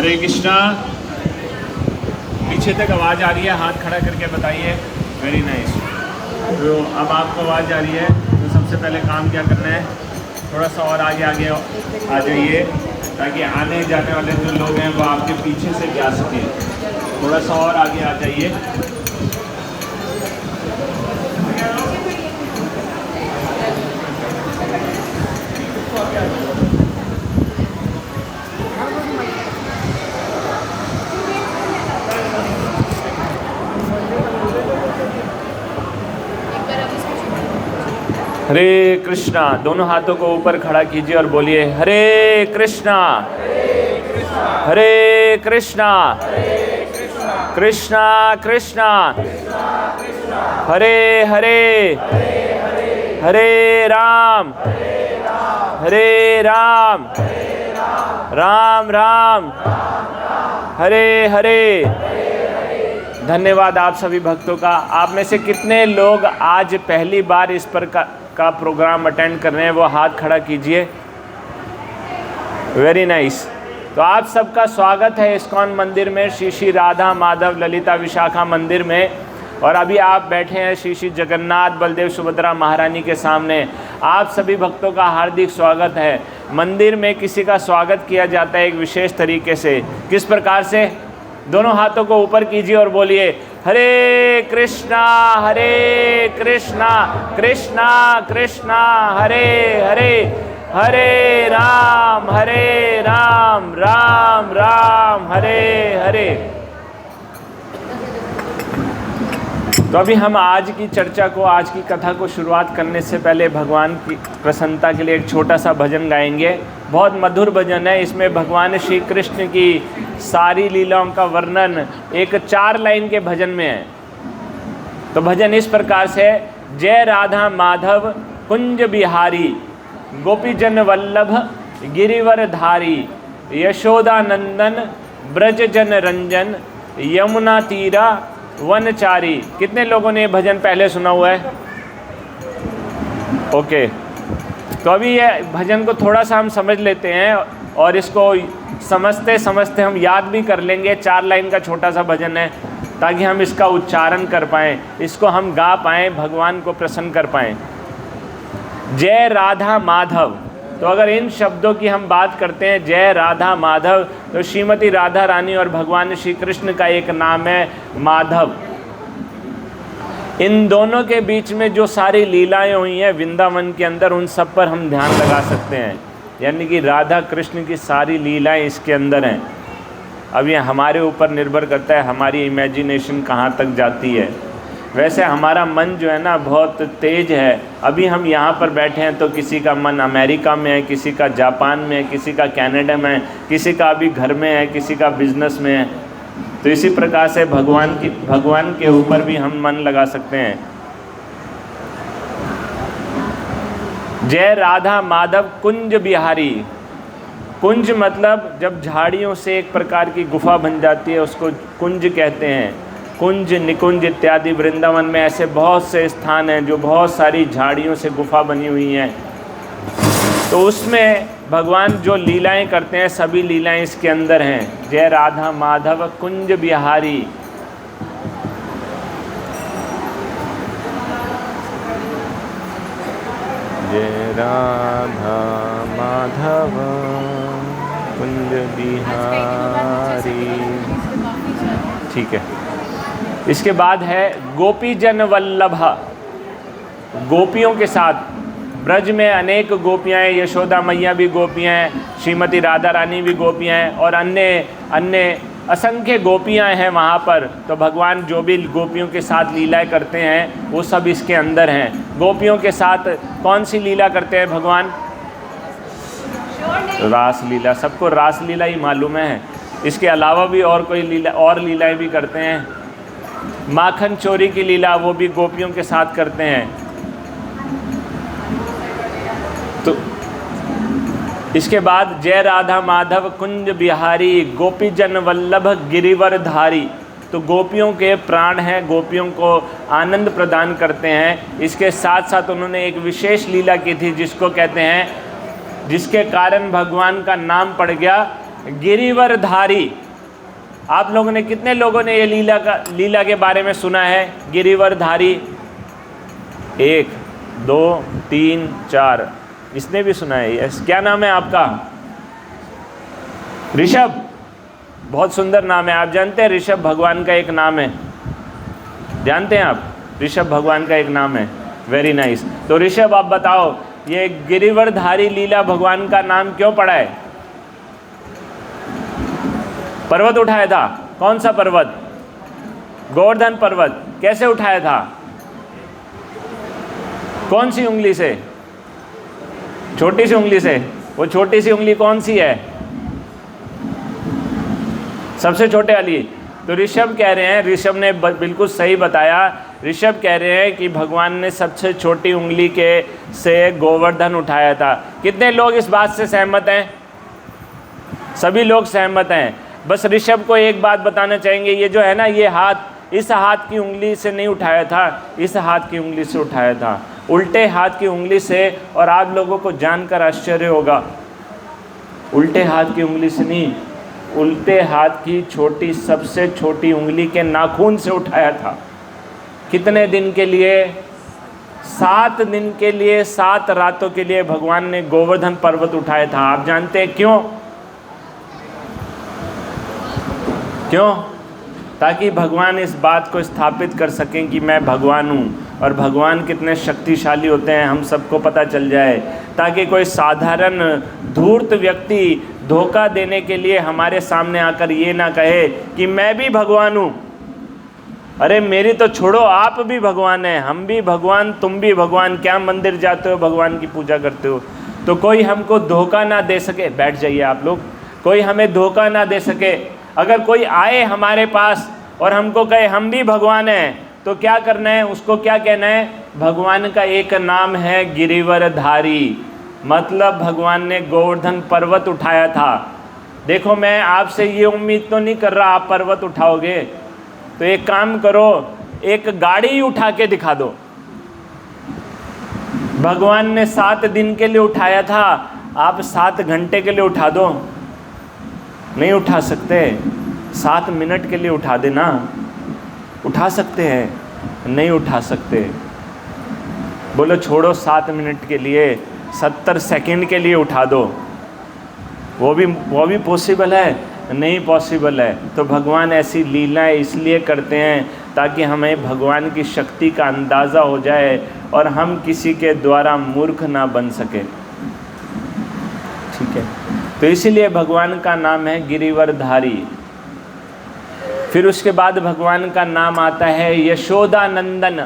हरे कृष्णा। पीछे तक आवाज़ आ रही है? हाथ खड़ा करके बताइए। Very nice. तो अब आपको आवाज़ आ रही है तो सबसे पहले काम क्या करना है, थोड़ा सा और आगे आगे आ जाइए ताकि आने जाने वाले जो लोग हैं वो आपके पीछे से जा सकें। थोड़ा सा और आगे आ जाइए। हरे कृष्णा। दोनों हाथों को ऊपर खड़ा कीजिए और बोलिए हरे कृष्णा हरे कृष्णा कृष्णा कृष्णा हरे हरे हरे राम हरे राम राम राम हरे हरे। धन्यवाद आप सभी भक्तों का। आप में से कितने लोग आज पहली बार इस पर का प्रोग्राम अटेंड कर रहे हैं, वो हाथ खड़ा कीजिए। Very nice. तो आप सबका स्वागत है इस्कॉन मंदिर में, श्री श्री राधा माधव ललिता विशाखा मंदिर में। और अभी आप बैठे हैं श्री श्री जगन्नाथ बलदेव सुभद्रा महारानी के सामने। आप सभी भक्तों का हार्दिक स्वागत है। मंदिर में किसी का स्वागत किया जाता है एक विशेष तरीके से। किस प्रकार से? दोनों हाथों को ऊपर कीजिए और बोलिए हरे कृष्णा कृष्णा कृष्णा हरे हरे हरे राम राम राम हरे हरे। तो अभी हम आज की चर्चा को, आज की कथा को शुरुआत करने से पहले भगवान की प्रसन्नता के लिए एक छोटा सा भजन गाएंगे। बहुत मधुर भजन है। इसमें भगवान श्री कृष्ण की सारी लीलाओं का वर्णन एक 4 लाइन के भजन में है। तो भजन इस प्रकार से: जय राधा माधव कुंज बिहारी, गोपीजन वल्लभ गिरिवर धारी, यशोदा नंदन ब्रज जन रंजन, यमुना तीरा वनचारी। कितने लोगों ने ये भजन पहले सुना हुआ है? ओके। तो अभी ये भजन को थोड़ा सा हम समझ लेते हैं और इसको समझते समझते हम याद भी कर लेंगे। 4 लाइन का छोटा सा भजन है ताकि हम इसका उच्चारण कर पाएँ, इसको हम गा पाएँ, भगवान को प्रसन्न कर पाएँ। जय राधा माधव। तो अगर इन शब्दों की हम बात करते हैं, जय राधा माधव, तो श्रीमती राधा रानी और भगवान श्री कृष्ण का एक नाम है माधव। इन दोनों के बीच में जो सारी लीलाएं हुई हैं वृंदावन के अंदर, उन सब पर हम ध्यान लगा सकते हैं। यानी कि राधा कृष्ण की सारी लीलाएं इसके अंदर हैं। अब ये हमारे ऊपर निर्भर करता है हमारी इमेजिनेशन कहाँ तक जाती है। वैसे हमारा मन जो है ना बहुत तेज है। अभी हम यहाँ पर बैठे हैं तो किसी का मन अमेरिका में है, किसी का जापान में है, किसी का कनाडा में है, किसी का अभी घर में है, किसी का बिजनेस में है। तो इसी प्रकार से भगवान के ऊपर भी हम मन लगा सकते हैं। जय राधा माधव कुंज बिहारी। कुंज मतलब जब झाड़ियों से एक प्रकार की गुफा बन जाती है उसको कुंज कहते हैं। कुंज, निकुंज इत्यादि वृंदावन में ऐसे बहुत से स्थान हैं जो बहुत सारी झाड़ियों से गुफा बनी हुई हैं। तो उसमें भगवान जो लीलाएं करते हैं सभी लीलाएं इसके अंदर हैं। जय राधा माधव कुंज बिहारी। जय राधा माधव कुंज बिहारी। ठीक है। इसके बाद है गोपीजन वल्लभ। गोपियों के साथ, ब्रज में अनेक गोपियाँ हैं, यशोदा मैया भी गोपियाँ हैं, श्रीमती राधा रानी भी गोपियाँ हैं और अन्य असंख्य गोपियाँ हैं वहाँ पर। तो भगवान जो भी गोपियों के साथ लीलाएं करते हैं वो सब इसके अंदर हैं। गोपियों के साथ कौन सी लीला करते हैं भगवान? रास लीला। सबको रास लीला ही मालूम है। इसके अलावा भी और कोई लीलाएं भी करते हैं। माखन चोरी की लीला वो भी गोपियों के साथ करते हैं। तो इसके बाद जय राधा माधव कुंज बिहारी, गोपीजन वल्लभ गिरिवर धारी। तो गोपियों के प्राण हैं, गोपियों को आनंद प्रदान करते हैं। इसके साथ साथ उन्होंने एक विशेष लीला की थी जिसको कहते हैं, जिसके कारण भगवान का नाम पड़ गया गिरिवरधारी। आप लोगों ने, कितने लोगों ने ये लीला के बारे में सुना है? गिरिवरधारी, 1 2 3 4, इसने भी सुना है। यस, क्या नाम है आपका? ऋषभ। बहुत सुंदर नाम है। आप जानते हैं ऋषभ भगवान का एक नाम है? जानते हैं आप? ऋषभ भगवान का एक नाम है। Very nice. तो ऋषभ, आप बताओ, ये गिरिवरधारी लीला भगवान का नाम क्यों पड़ा है? पर्वत उठाया था। कौन सा पर्वत? गोवर्धन पर्वत। कैसे उठाया था? कौन सी उंगली से? छोटी सी उंगली से। वो छोटी सी उंगली कौन सी है? सबसे छोटे वाली। तो ऋषभ कह रहे हैं, ऋषभ ने बिल्कुल सही बताया। ऋषभ कह रहे हैं कि भगवान ने सबसे छोटी उंगली से गोवर्धन उठाया था। कितने लोग इस बात से सहमत हैं? सभी लोग सहमत हैं। बस ऋषभ को एक बात बताना चाहेंगे, ये जो है ना, ये हाथ, इस हाथ की उंगली से नहीं उठाया था, इस हाथ की उंगली से उठाया था, उल्टे हाथ की उंगली से। और आप लोगों को जानकर आश्चर्य होगा, उल्टे हाथ की उंगली से नहीं, उल्टे हाथ की छोटी, सबसे छोटी उंगली के नाखून से उठाया था। कितने दिन के लिए? 7 दिन के लिए, 7 रातों के लिए भगवान ने गोवर्धन पर्वत उठाया था। आप जानते हैं क्यों? क्यों? ताकि भगवान इस बात को स्थापित कर सकें कि मैं भगवान हूँ, और भगवान कितने शक्तिशाली होते हैं हम सबको पता चल जाए, ताकि कोई साधारण धूर्त व्यक्ति धोखा देने के लिए हमारे सामने आकर ये ना कहे कि मैं भी भगवान हूँ। अरे मेरी तो छोड़ो, आप भी भगवान हैं, हम भी भगवान, तुम भी भगवान। क्या मंदिर जाते हो, भगवान की पूजा करते हो? तो कोई हमको धोखा ना दे सके। बैठ जाइए आप लोग। कोई हमें धोखा ना दे सके। अगर कोई आए हमारे पास और हमको कहे हम भी भगवान हैं, तो क्या करना है? उसको क्या कहना है? भगवान का एक नाम है गिरिवरधारी, मतलब भगवान ने गोवर्धन पर्वत उठाया था। देखो, मैं आपसे ये उम्मीद तो नहीं कर रहा आप पर्वत उठाओगे। तो एक काम करो, एक गाड़ी उठा के दिखा दो। भगवान ने 7 दिन के लिए उठाया था, आप 7 घंटे के लिए उठा दो। नहीं उठा सकते? 7 मिनट के लिए उठा देना। उठा सकते हैं? नहीं उठा सकते। बोलो छोड़ो, 7 मिनट के लिए, 70 सेकंड के लिए उठा दो। वो भी पॉसिबल है? नहीं पॉसिबल है। तो भगवान ऐसी लीलाएं इसलिए करते हैं ताकि हमें भगवान की शक्ति का अंदाज़ा हो जाए और हम किसी के द्वारा मूर्ख ना बन सके। ठीक है? तो इसीलिए भगवान का नाम है गिरिवरधारी। फिर उसके बाद भगवान का नाम आता है यशोदानंदन।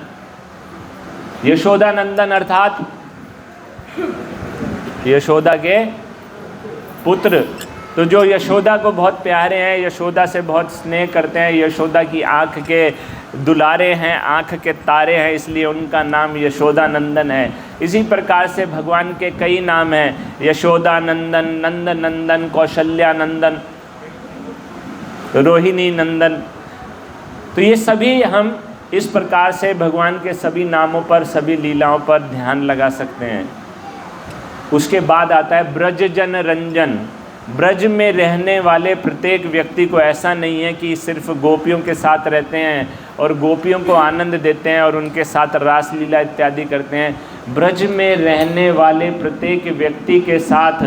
यशोदानंदन अर्थात यशोदा के पुत्र। तो जो यशोदा को बहुत प्यारे हैं, यशोदा से बहुत स्नेह करते हैं, यशोदा की आँख के दुलारे हैं, आँख के तारे हैं, इसलिए उनका नाम यशोदानंदन है। इसी प्रकार से भगवान के कई नाम हैं, यशोदानंदन, नंद नंदन, कौशल्यानंदन, रोहिणी नंदन। तो ये सभी हम इस प्रकार से भगवान के सभी नामों पर, सभी लीलाओं पर ध्यान लगा सकते हैं। उसके बाद आता है ब्रज जन रंजन। ब्रज में रहने वाले प्रत्येक व्यक्ति को ऐसा नहीं है कि सिर्फ गोपियों के साथ रहते हैं और गोपियों को आनंद देते हैं और उनके साथ रासलीला इत्यादि करते हैं। ब्रज में रहने वाले प्रत्येक व्यक्ति के साथ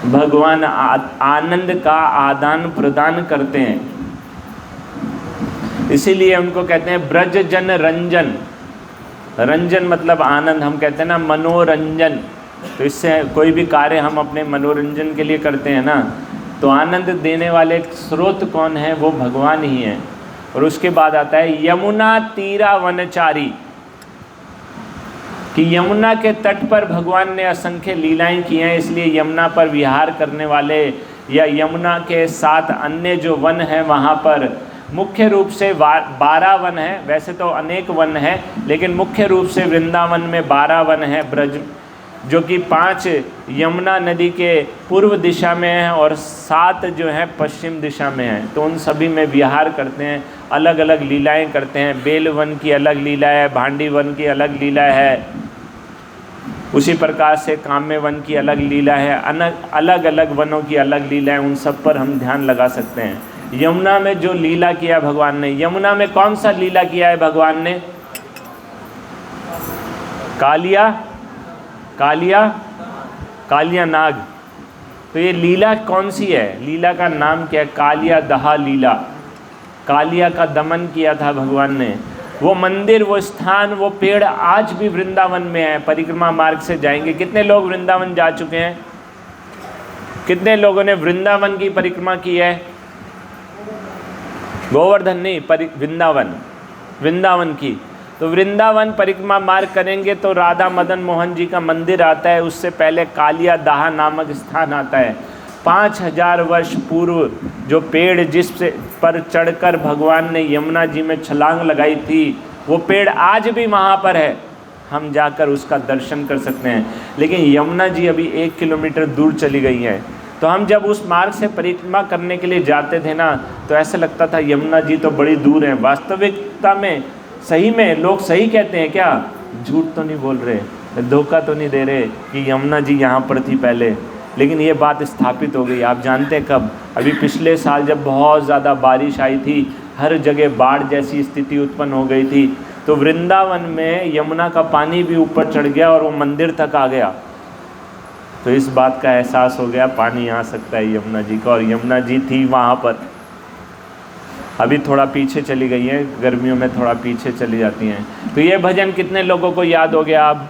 भगवान आनंद का आदान प्रदान करते हैं, इसीलिए उनको कहते हैं ब्रज जन रंजन। रंजन मतलब आनंद, हम कहते हैं ना मनोरंजन। तो इससे कोई भी कार्य हम अपने मनोरंजन के लिए करते हैं ना, तो आनंद देने वाले स्रोत कौन है? वो भगवान ही है। और उसके बाद आता है यमुना तीरा वनचारी, कि यमुना के तट पर भगवान ने असंख्य लीलाएं की हैं, इसलिए यमुना पर विहार करने वाले या यमुना के साथ अन्य जो वन हैं वहाँ पर मुख्य रूप से 12 वन हैं। वैसे तो अनेक वन हैं, लेकिन मुख्य रूप से वृंदावन में 12 वन हैं ब्रज, जो कि 5 यमुना नदी के पूर्व दिशा में हैं और 7 जो हैं पश्चिम दिशा में हैं। तो उन सभी में विहार करते हैं, अलग अलग लीलाएं करते हैं। बेल वन की अलग लीला है, भांडी वन की अलग लीला है। उसी प्रकार से काम्य वन की अलग लीला है, अलग अलग वनों की अलग लीला है, उन सब पर हम ध्यान लगा सकते हैं। यमुना में जो लीला किया भगवान ने, यमुना में कौन सा लीला किया है भगवान ने? कालिया नाग। तो ये लीला कौन सी है? लीला का नाम क्या है? कालिया दहा लीला। कालिया का दमन किया था भगवान ने। वो मंदिर, वो स्थान, वो पेड़ आज भी वृंदावन में है। परिक्रमा मार्ग से जाएंगे। कितने लोग वृंदावन जा चुके हैं? कितने लोगों ने वृंदावन की परिक्रमा की है? गोवर्धन नहीं, वृंदावन की। तो वृंदावन परिक्रमा मार्ग करेंगे तो राधा मदन मोहन जी का मंदिर आता है। उससे पहले कालिया दाहा नामक स्थान आता है। 5000 वर्ष पूर्व जो पेड़ जिस पर चढ़कर भगवान ने यमुना जी में छलांग लगाई थी, वो पेड़ आज भी वहाँ पर है। हम जाकर उसका दर्शन कर सकते हैं। लेकिन यमुना जी अभी 1 किलोमीटर दूर चली गई है। तो हम जब उस मार्ग से परिक्रमा करने के लिए जाते थे ना, तो ऐसा लगता था यमुना जी तो बड़ी दूर है। वास्तविकता में सही में लोग सही कहते हैं क्या? झूठ तो नहीं बोल रहे, धोखा तो नहीं दे रहे कि यमुना जी यहाँ पर थी पहले। लेकिन ये बात स्थापित हो गई। आप जानते हैं कब? अभी पिछले साल जब बहुत ज़्यादा बारिश आई थी, हर जगह बाढ़ जैसी स्थिति उत्पन्न हो गई थी, तो वृंदावन में यमुना का पानी भी ऊपर चढ़ गया और वो मंदिर तक आ गया। तो इस बात का एहसास हो गया, पानी आ सकता है यमुना जी का। और यमुना जी थी वहाँ पर। अभी थोड़ा पीछे चली गई है, गर्मियों में थोड़ा पीछे चली जाती हैं। तो ये भजन कितने लोगों को याद हो गया? अब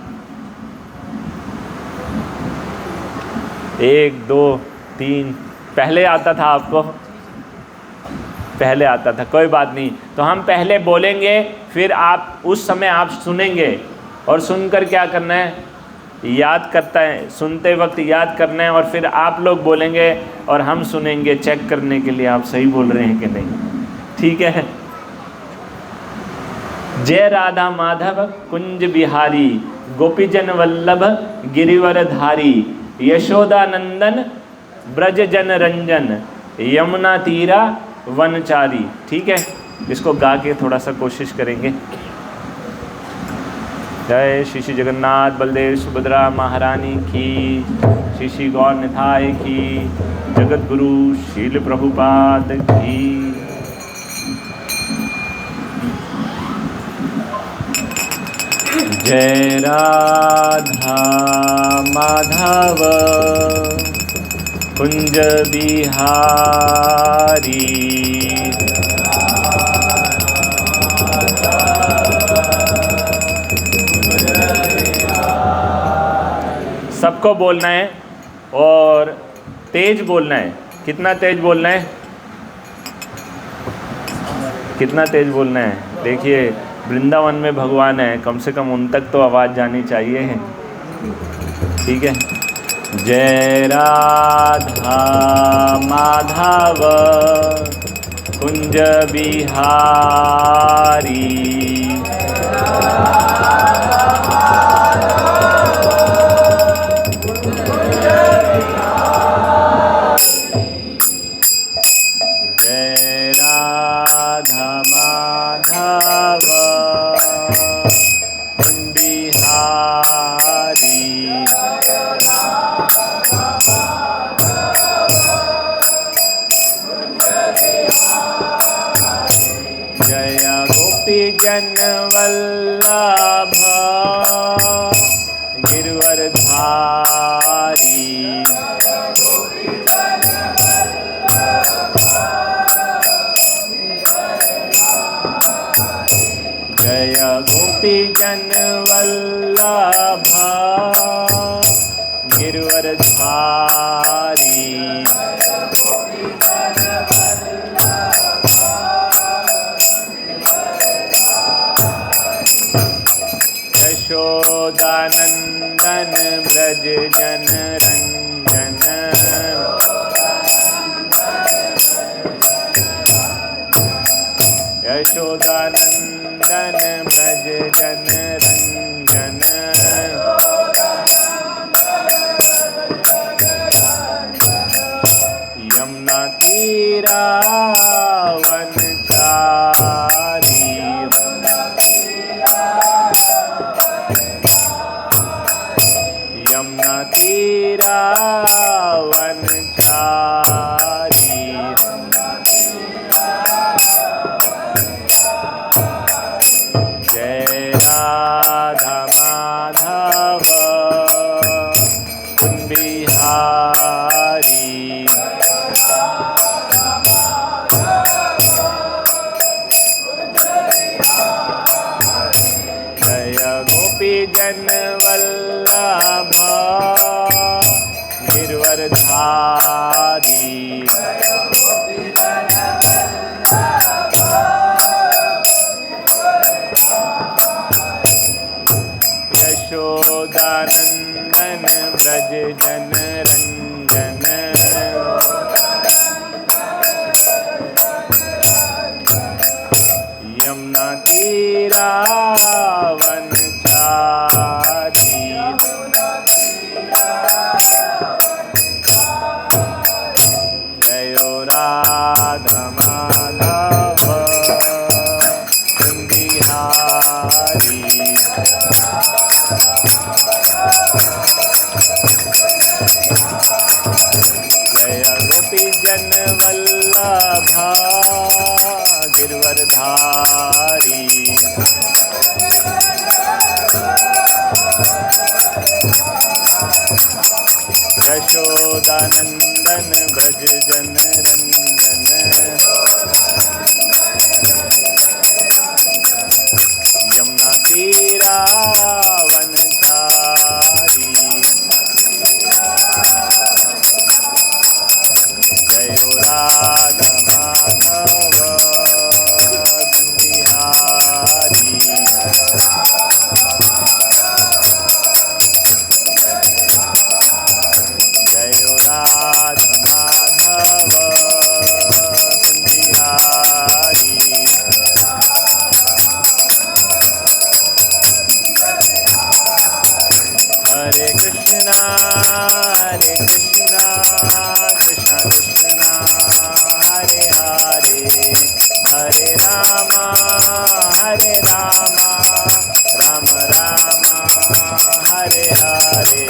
1 2 3 पहले आता था आपको? पहले आता था, कोई बात नहीं। तो हम पहले बोलेंगे, फिर आप उस समय आप सुनेंगे, और सुनकर क्या करना है? याद करता है, सुनते वक्त याद करना है, और फिर आप लोग बोलेंगे और हम सुनेंगे चेक करने के लिए आप सही बोल रहे हैं कि नहीं। ठीक है? जय राधा माधव कुंज बिहारी, गोपीजन वल्लभ गिरिवर धारी, यशोदा नंदन ब्रज जन रंजन, यमुना तीरा वनचारी। ठीक है? इसको गा के थोड़ा सा कोशिश करेंगे। जय श्री श्री जगन्नाथ बलदेव सुभद्रा महारानी की, श्री श्री गौर निताय की, जगत गुरु शील प्रभुपाद की। जय राधा माधव कुंज बिहारी, सबको बोलना है और तेज बोलना है। कितना तेज बोलना है? कितना तेज बोलना है? देखिए, वृंदावन में भगवान है, कम से कम उन तक तो आवाज़ जानी चाहिए। ठीक है? जय राधा माधव कुंज बिहारी, जय राधा माधव कुंज बिहारी, जय गोपीजन वल्लभ गिरवर धारी, जय गोपीजन वल्लभ गिरवर धारी, यशोदानंदन ब्रज जन रंजन, यशोदानंदन ब्रज जन रंजन, यमुना तीरा वनचारी, राधा माधव बिहारी। जय गोपी जन वल्लभा गिरवरधारी। यशोदानंदन ब्रज जन रंजन। यमुना तीरा वनचारी। जय राधा माधव बिहारी। जय राधा माधव बिहारी। हरे कृष्णा कृष्णा कृष्णा हरे हरे, हरे रामा राम राम हरे हरे।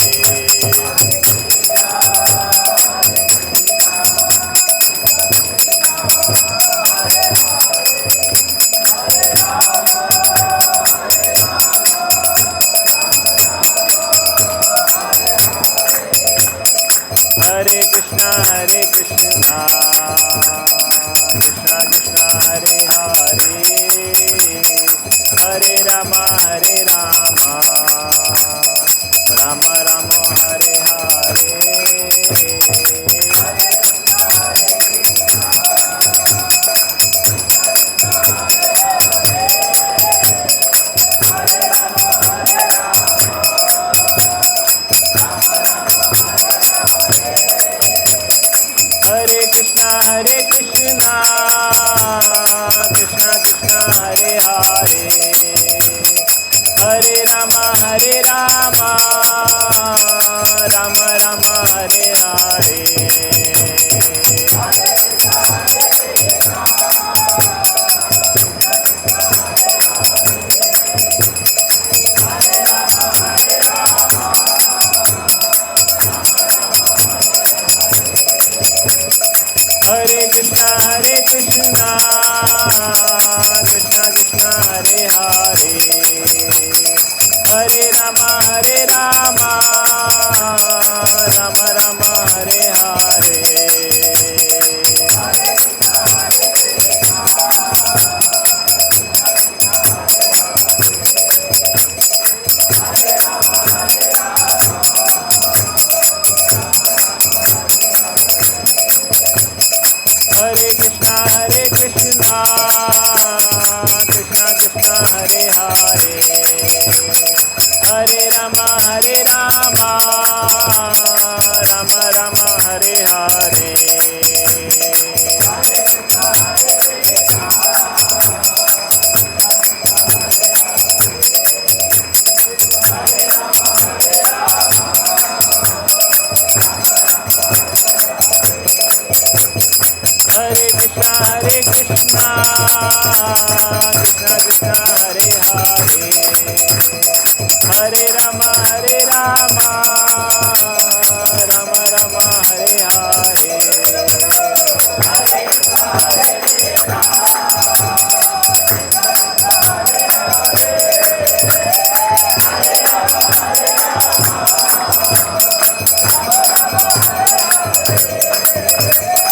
हरे कृष्णा कृष्णा कृष्णा हरे हरे, हरे रामा राम राम हरे हरे। हरे कृष्णा कृष्णा कृष्णा हरे हरे, हरे रामा राम राम हरे हरे। हरे कृष्णा कृष्णा हरे हरे, हरे रामा राम राम हरे हरे। हरे कृष्णा कृष्णा हरे हरे, हरे रामा राम राम हरे हरे। हरे कृष्णा कृष्णा हरे हरे, हरे रामा राम राम हरे हरे।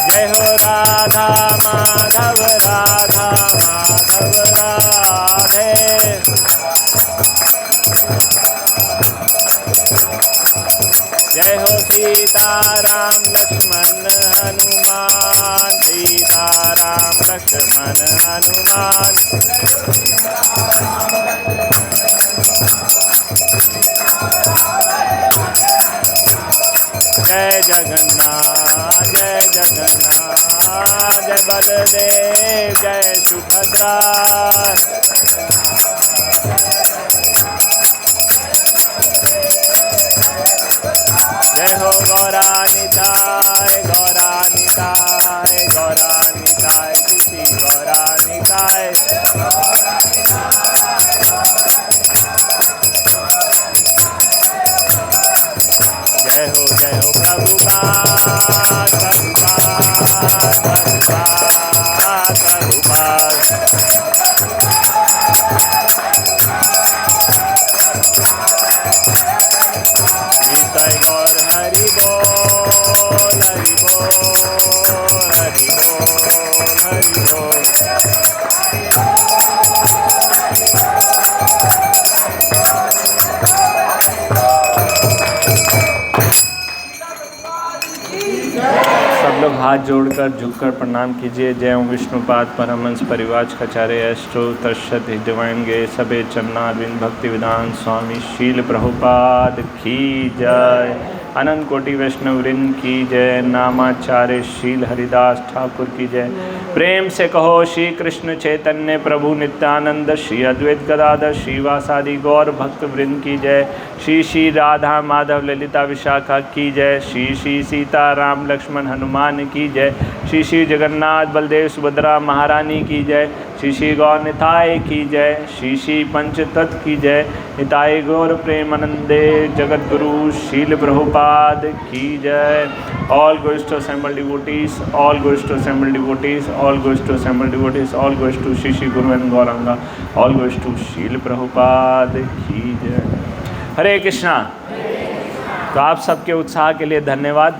जय हो राधा माधव राधे। जय हो सीताराम लक्ष्मण हनुमान, सीताराम लक्ष्मण हनुमान। जय जगन्नाथ जय बलदेव जय सुभद्रा। जय हो गौरानिताय गौरानिताय गौर लोग हाथ जोड़कर झुककर प्रणाम कीजिए। जय ओं विष्णुपाद परमहंस परिव्राजकाचार्य एस्ट्रो तर्षत डिवाइन गे सबे चरणारविंद भक्ति विधान स्वामी शील प्रभुपाद की जय। अनंत कोटि वैष्णव वृंद की जय। नामाचार्य शील हरिदास ठाकुर की जय। प्रेम से कहो श्री कृष्ण चैतन्य प्रभु नित्यानंद श्री अद्वैत गदाधर श्रीवासादि गौर भक्त वृंद की जय। श्री श्री राधा माधव ललिता विशाखा की जय। श्री श्री सीता राम लक्ष्मण हनुमान की जय। श्री श्री जगन्नाथ बलदेव सुभद्रा महारानी की जय। श्री श्री गौर निताय की जय। श्री श्री पंचतत्व की जय। निताय गौर प्रेमानंदे जगत गुरु शील प्रभुपाद की जय। All goes to assembled devotees, all goes to assembled devotees, all goes to assembled devotees, all goes to Shri Shri Guru and Gauranga, all goes to शील प्रभुपाद की जय। हरे कृष्णा। तो आप सबके उत्साह के लिए धन्यवाद।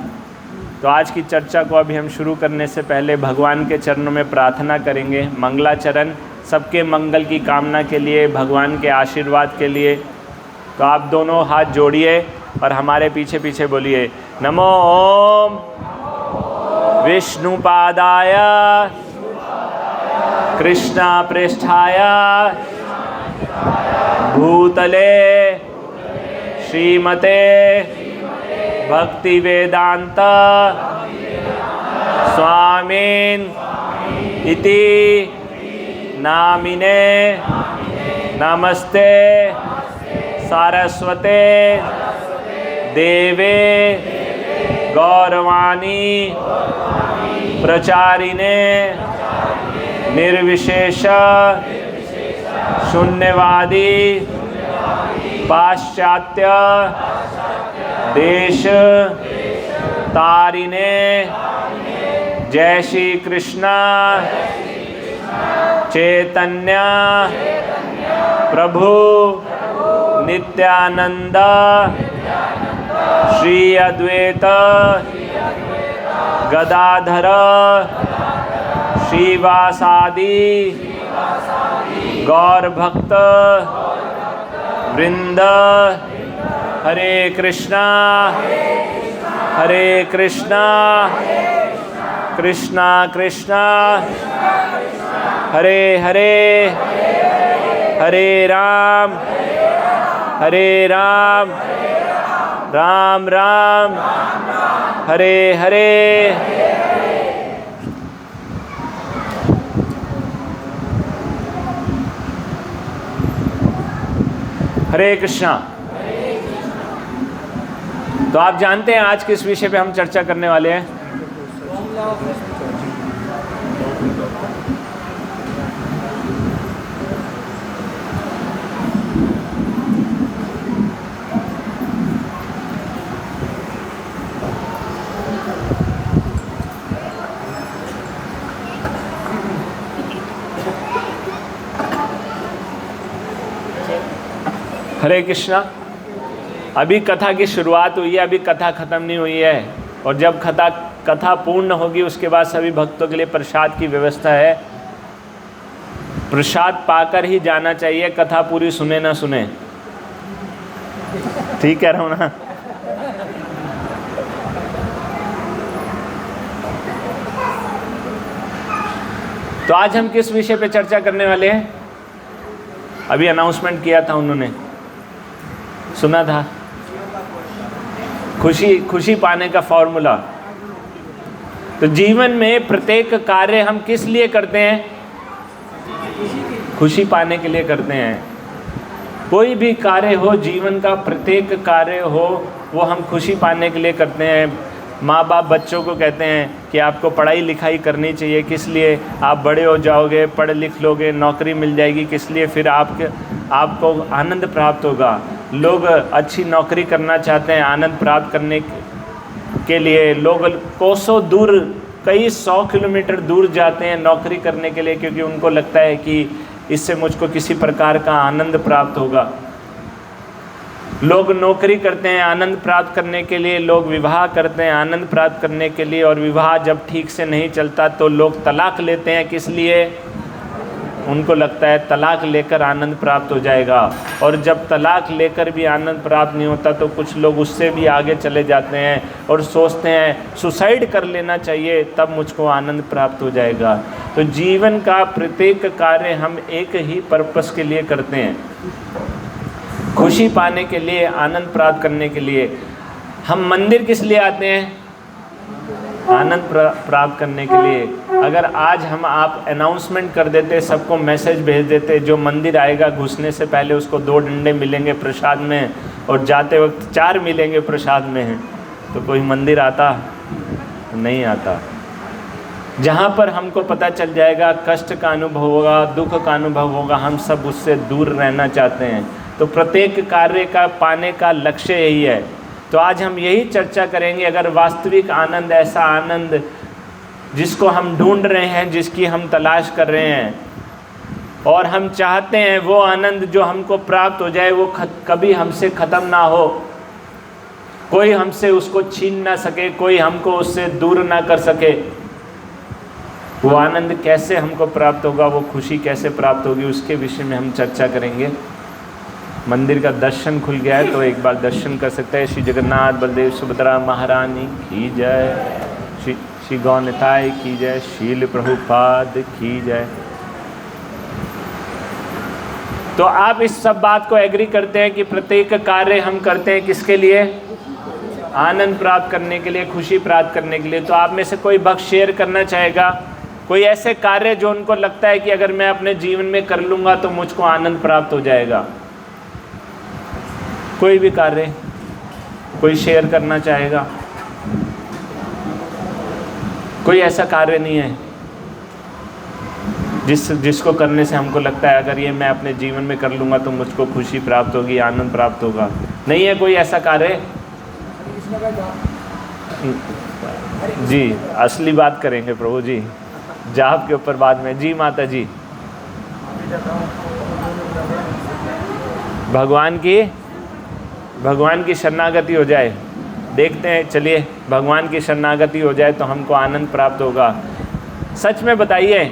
तो आज की चर्चा को अभी हम शुरू करने से पहले भगवान के चरणों में प्रार्थना करेंगे। मंगलाचरण सबके मंगल की कामना के लिए, भगवान के आशीर्वाद के लिए। तो आप दोनों हाथ जोड़िए और हमारे पीछे पीछे बोलिए, नमो ओम विष्णुपादाय कृष्णा पृष्ठाय भूतले श्रीमते भक्ति वेदांत स्वामिन इति नामिने नमस्ते सारस्वते देवे गौरवाणी प्रचारिणे निर्विशेष शून्यवादी पाश्चात्य देश तारिणे। जय श्री कृष्ण चैतन्य प्रभु नित्यानंद श्री अद्वैत गदाधर श्रीवासादि गौर भक्त वृंद। हरे कृष्णा कृष्णा कृष्णा हरे हरे हरे राम राम राम हरे हरे। हरे कृष्णा। तो आप जानते हैं आज किस विषय पे हम चर्चा करने वाले हैं? हरे कृष्णा। अभी कथा की शुरुआत हुई है, अभी कथा खत्म नहीं हुई है। और जब कथा पूर्ण होगी उसके बाद सभी भक्तों के लिए प्रसाद की व्यवस्था है। प्रसाद पाकर ही जाना चाहिए, कथा पूरी सुने ना सुने। ठीक कह रहा हूँ ना? तो आज हम किस विषय पे चर्चा करने वाले हैं? अभी अनाउंसमेंट किया था, उन्होंने सुना था। खुशी पाने का फॉर्मूला। तो जीवन में प्रत्येक कार्य हम किस लिए करते हैं? खुशी पाने के लिए करते हैं। कोई भी कार्य हो, जीवन का प्रत्येक कार्य हो, वो हम खुशी पाने के लिए करते हैं। माँ बाप बच्चों को कहते हैं कि आपको पढ़ाई लिखाई करनी चाहिए। किस लिए? आप बड़े हो जाओगे, पढ़ लिख लोगे, नौकरी मिल जाएगी। किस लिए? फिर आपको आनंद प्राप्त होगा। लोग अच्छी नौकरी करना चाहते हैं आनंद प्राप्त करने के लिए। लोग कोसों दूर कई 100 किलोमीटर दूर जाते हैं नौकरी करने के लिए, क्योंकि उनको लगता है कि इससे मुझको किसी प्रकार का आनंद प्राप्त होगा। लोग नौकरी करते हैं आनंद प्राप्त करने के लिए, लोग विवाह करते हैं आनंद प्राप्त करने के लिए, और विवाह जब ठीक से नहीं चलता तो लोग तलाक लेते हैं। किस लिए? उनको लगता है तलाक लेकर आनंद प्राप्त हो जाएगा, और जब तलाक लेकर भी आनंद प्राप्त नहीं होता तो कुछ लोग उससे भी आगे चले जाते हैं और सोचते हैं सुसाइड कर लेना चाहिए, तब मुझको आनंद प्राप्त हो जाएगा। तो जीवन का प्रत्येक कार्य हम एक ही पर्पस के लिए करते हैं, खुशी पाने के लिए, आनंद प्राप्त करने के लिए। हम मंदिर किस लिए आते हैं? आनंद प्राप्त करने के लिए। अगर आज हम आप अनाउंसमेंट कर देते, सबको मैसेज भेज देते, जो मंदिर आएगा घुसने से पहले उसको 2 डंडे मिलेंगे प्रसाद में और जाते वक्त 4 मिलेंगे प्रसाद में, तो कोई मंदिर आता? नहीं आता। जहाँ पर हमको पता चल जाएगा कष्ट का अनुभव होगा, दुख का अनुभव होगा, हम सब उससे दूर रहना चाहते हैं। तो प्रत्येक कार्य का पाने का लक्ष्य यही है। तो आज हम यही चर्चा करेंगे, अगर वास्तविक आनंद, ऐसा आनंद जिसको हम ढूंढ रहे हैं, जिसकी हम तलाश कर रहे हैं और हम चाहते हैं वो आनंद जो हमको प्राप्त हो जाए, वो कभी हमसे ख़त्म ना हो, कोई हमसे उसको छीन ना सके, कोई हमको उससे दूर ना कर सके। वो आनंद कैसे हमको प्राप्त होगा, वो खुशी कैसे प्राप्त होगी, उसके विषय में हम चर्चा करेंगे। मंदिर का दर्शन खुल गया है तो एक बार दर्शन कर सकते हैं। श्री जगन्नाथ बलदेव सुभद्रा महारानी की जय, श्री गौनिताय की जय, शील प्रभुपाद की जय। तो आप इस सब बात को एग्री करते हैं कि प्रत्येक कार्य हम करते हैं किसके लिए? आनंद प्राप्त करने के लिए, खुशी प्राप्त करने के लिए। तो आप में से कोई भक्त शेयर करना चाहेगा कोई ऐसे कार्य जो उनको लगता है कि अगर मैं अपने जीवन में कर लूँगा तो मुझको आनंद प्राप्त हो जाएगा? कोई भी कार्य कोई शेयर करना चाहेगा? कोई ऐसा कार्य नहीं है जिसको करने से हमको लगता है अगर ये मैं अपने जीवन में कर लूँगा तो मुझको खुशी प्राप्त होगी, आनंद प्राप्त होगा? नहीं है कोई ऐसा कार्य? जी, असली बात करेंगे प्रभु जी, जाप के ऊपर बाद में। जी माता जी, भगवान की शरणागति हो जाए, देखते हैं, चलिए भगवान की शरणागति हो जाए तो हमको आनंद प्राप्त होगा। सच में बताइए,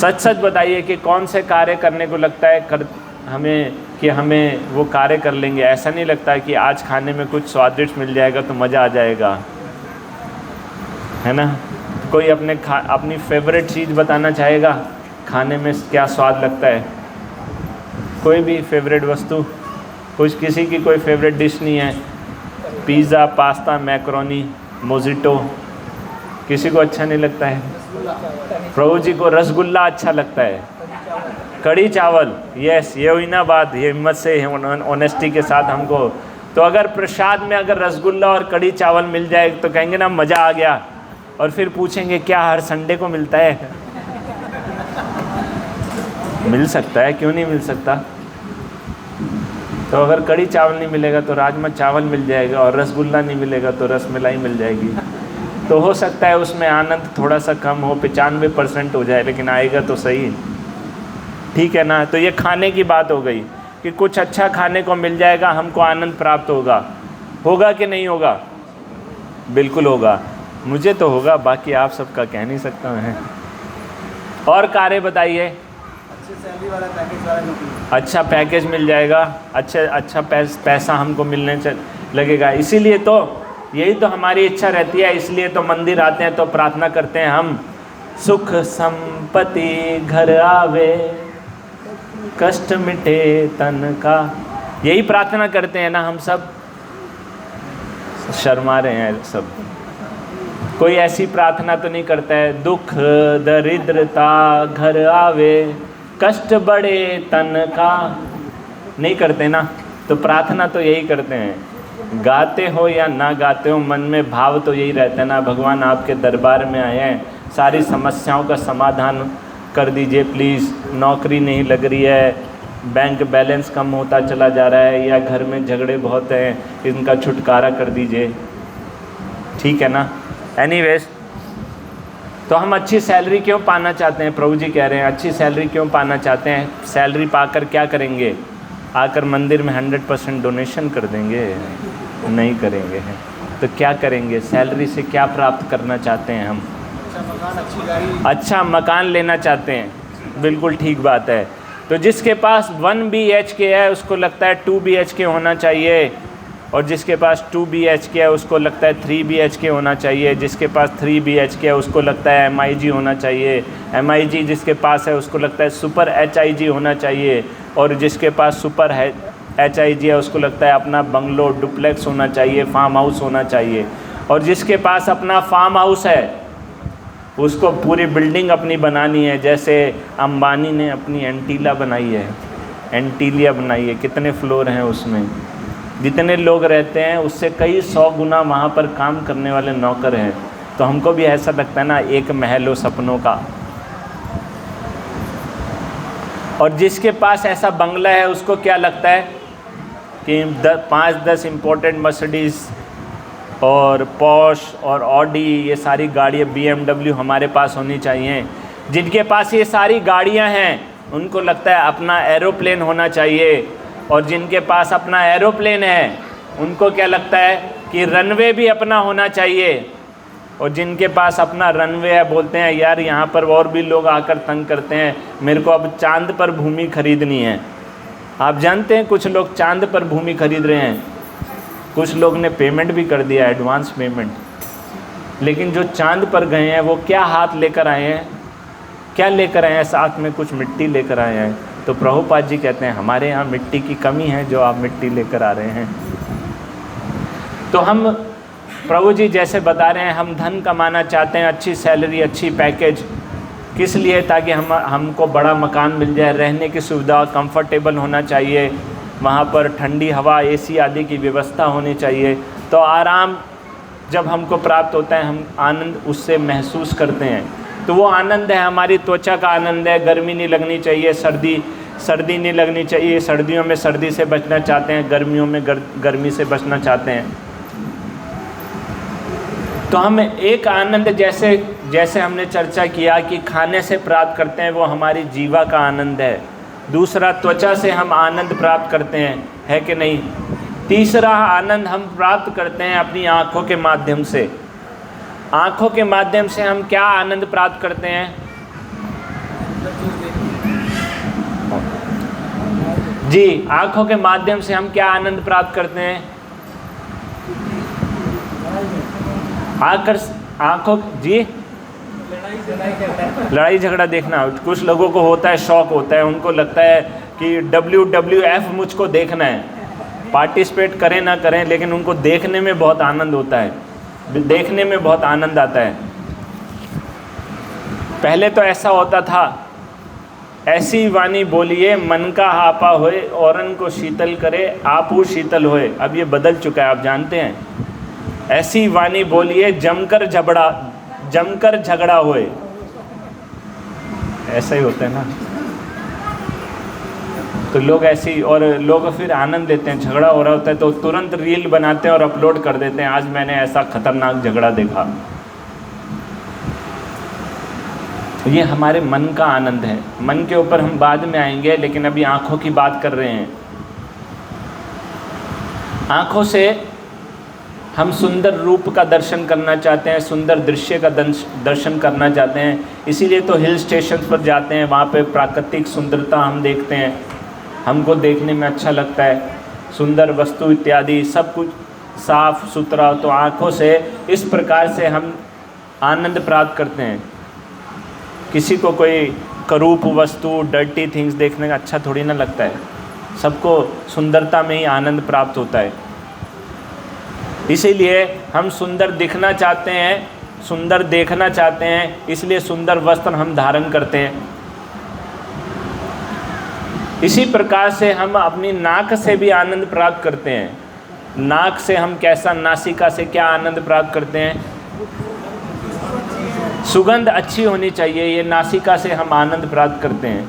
सच बताइए कि कौन से कार्य करने को लगता है हमें वो कार्य कर लेंगे। ऐसा नहीं लगता है कि आज खाने में कुछ स्वादिष्ट मिल जाएगा तो मज़ा आ जाएगा, है ना? कोई अपनी फेवरेट चीज़ बताना चाहेगा, खाने में क्या स्वाद लगता है? कोई भी फेवरेट वस्तु? किसी की कोई फेवरेट डिश नहीं है? पिज़्ज़ा, पास्ता, मैक्रोनी, मोजिटो, किसी को अच्छा नहीं लगता है? प्रभु जी को रसगुल्ला अच्छा लगता है, कढ़ी चावल। यस, ये हुई ना बात, ये हिम्मत से, ऑनेस्टी के साथ हमको। तो अगर प्रसाद में अगर रसगुल्ला और कढ़ी चावल मिल जाए तो कहेंगे ना मज़ा आ गया, और फिर पूछेंगे क्या हर संडे को मिलता है? मिल सकता है, क्यों नहीं मिल सकता? तो अगर कढ़ी चावल नहीं मिलेगा तो राजमा चावल मिल जाएगा, और रसगुल्ला नहीं मिलेगा तो रसमलाई मिल जाएगी। तो हो सकता है उसमें आनंद थोड़ा सा कम हो, 95% हो जाए, लेकिन आएगा तो सही, ठीक है ना? तो ये खाने की बात हो गई कि कुछ अच्छा खाने को मिल जाएगा, हमको आनंद प्राप्त होगा कि नहीं होगा? बिल्कुल होगा, मुझे तो होगा, बाकी आप सबका कह नहीं सकता मैं। और कार्य बताइए। अच्छा पैकेज मिल जाएगा, अच्छा पैसा हमको मिलने लगेगा। इसीलिए तो यही तो हमारी इच्छा रहती है, इसलिए तो मंदिर आते हैं तो प्रार्थना करते हैं हम, सुख संपत्ति घर आवे, कष्ट मिटे तन का। यही प्रार्थना करते हैं ना हम सब? शर्मा रहे हैं सब, कोई ऐसी प्रार्थना तो नहीं करता है, दुख दरिद्रता घर आवे, कष्ट बड़े तन का? नहीं करते ना। तो प्रार्थना तो यही करते हैं, गाते हो या ना गाते हो, मन में भाव तो यही रहता है ना, भगवान आपके दरबार में आए हैं, सारी समस्याओं का समाधान कर दीजिए प्लीज़। नौकरी नहीं लग रही है, बैंक बैलेंस कम होता चला जा रहा है, या घर में झगड़े बहुत हैं, इनका छुटकारा कर दीजिए, ठीक है ना? एनीवेज, तो हम अच्छी सैलरी क्यों पाना चाहते हैं? प्रभु जी कह रहे हैं अच्छी सैलरी क्यों पाना चाहते हैं? सैलरी पाकर क्या करेंगे? आकर मंदिर में 100% डोनेशन कर देंगे? नहीं करेंगे। तो क्या करेंगे? सैलरी से क्या प्राप्त करना चाहते हैं हम? अच्छा मकान लेना चाहते हैं। बिल्कुल ठीक बात है। तो जिसके पास 1 BHK है उसको लगता है 2 BHK होना चाहिए, और जिसके पास 2 BHK है उसको लगता है 3 BHK होना चाहिए, जिसके पास 3 BHK है उसको लगता है MIG होना चाहिए, MIG जिसके पास है उसको लगता है सुपर HIG होना चाहिए, और जिसके पास सुपर HIG है उसको लगता है अपना बंगलो डुप्लेक्स होना चाहिए, फार्म हाउस होना चाहिए। और जिसके पास अपना फार्म हाउस है उसको पूरी बिल्डिंग अपनी बनानी है, जैसे अंबानी ने अपनी एंटीला बनाई है, एंटीलिया बनाई है। कितने फ्लोर हैं उसमें? जितने लोग रहते हैं उससे कई 100 गुना वहाँ पर काम करने वाले नौकर हैं। तो हमको भी ऐसा लगता है ना, एक महल हो सपनों का। और जिसके पास ऐसा बंगला है उसको क्या लगता है कि 5-10 इम्पोर्टेंट मर्सिडीज़ और पॉश और ऑडी, ये सारी गाड़ियाँ BMW हमारे पास होनी चाहिए। जिनके पास ये सारी गाड़ियाँ हैं उनको लगता है अपना एरोप्लेन होना चाहिए, और जिनके पास अपना एरोप्लेन है उनको क्या लगता है कि रनवे भी अपना होना चाहिए, और जिनके पास अपना रनवे है बोलते हैं यार यहाँ पर और भी लोग आकर तंग करते हैं, मेरे को अब चांद पर भूमि खरीदनी है। आप जानते हैं कुछ लोग चांद पर भूमि खरीद रहे हैं, कुछ लोग ने पेमेंट भी कर दिया, एडवांस पेमेंट। लेकिन जो चांद पर गए हैं वो क्या हाथ लेकर आए हैं? क्या लेकर आए हैं? साथ में कुछ मिट्टी लेकर आए हैं। तो प्रभुपाद जी कहते हैं हमारे यहाँ मिट्टी की कमी है जो आप मिट्टी लेकर आ रहे हैं। तो हम प्रभु जी जैसे बता रहे हैं हम धन कमाना चाहते हैं, अच्छी सैलरी, अच्छी पैकेज, किस लिए? ताकि हमको बड़ा मकान मिल जाए, रहने की सुविधा, कंफर्टेबल होना चाहिए, वहाँ पर ठंडी हवा, AC आदि की व्यवस्था होनी चाहिए। तो आराम जब हमको प्राप्त होता है हम आनंद उससे महसूस करते हैं। तो वो आनंद है हमारी त्वचा का आनंद है। गर्मी नहीं लगनी चाहिए, सर्दी नहीं लगनी चाहिए। सर्दियों में सर्दी से बचना चाहते हैं, गर्मियों में गर्मी से बचना चाहते हैं। तो हम एक आनंद जैसे हमने चर्चा किया कि खाने से प्राप्त करते हैं, वो हमारी जीवा का आनंद है। दूसरा, त्वचा से हम आनंद प्राप्त करते हैं, है कि नहीं? तीसरा आनंद हम प्राप्त करते हैं अपनी आँखों के माध्यम से। आँखों के माध्यम से हम क्या आनंद प्राप्त करते हैं? जी, आँखों के माध्यम से हम क्या आनंद प्राप्त करते हैं? आँखों जी लड़ाई झगड़ा देखना। कुछ लोगों को होता है, शौक होता है, उनको लगता है कि WWF मुझको देखना है। पार्टिसिपेट करें ना करें लेकिन उनको देखने में बहुत आनंद होता है, देखने में बहुत आनंद आता है। पहले तो ऐसा होता था, ऐसी वाणी बोलिए मन का आपा होए, औरन को शीतल करे आपू शीतल होए। अब ये बदल चुका है, आप जानते हैं। ऐसी वाणी बोलिए जमकर झगड़ा होए। ऐसा ही होता है ना। तो लोग ऐसी, और लोग फिर आनंद लेते हैं। झगड़ा हो रहा होता है तो तुरंत रील बनाते हैं और अपलोड कर देते हैं, आज मैंने ऐसा खतरनाक झगड़ा देखा। ये हमारे मन का आनंद है। मन के ऊपर हम बाद में आएंगे, लेकिन अभी आँखों की बात कर रहे हैं। आँखों से हम सुंदर रूप का दर्शन करना चाहते हैं, सुंदर दृश्य का दर्शन करना चाहते हैं। इसीलिए तो हिल स्टेशन पर जाते हैं, वहाँ पे प्राकृतिक सुंदरता हम देखते हैं, हमको देखने में अच्छा लगता है, सुंदर वस्तु इत्यादि सब कुछ साफ सुथरा। तो आँखों से इस प्रकार से हम आनंद प्राप्त करते हैं। किसी को कोई करूप वस्तु, डर्टी थिंग्स देखने का अच्छा थोड़ी ना लगता है। सबको सुंदरता में ही आनंद प्राप्त होता है। इसीलिए हम सुंदर दिखना चाहते हैं, सुंदर देखना चाहते हैं, इसलिए सुंदर वस्त्र हम धारण करते हैं। इसी प्रकार से हम अपनी नाक से भी आनंद प्राप्त करते हैं। नाक से हम कैसा, नासिका से क्या आनंद प्राप्त करते हैं? सुगंध अच्छी होनी चाहिए, ये नासिका से हम आनंद प्राप्त करते हैं।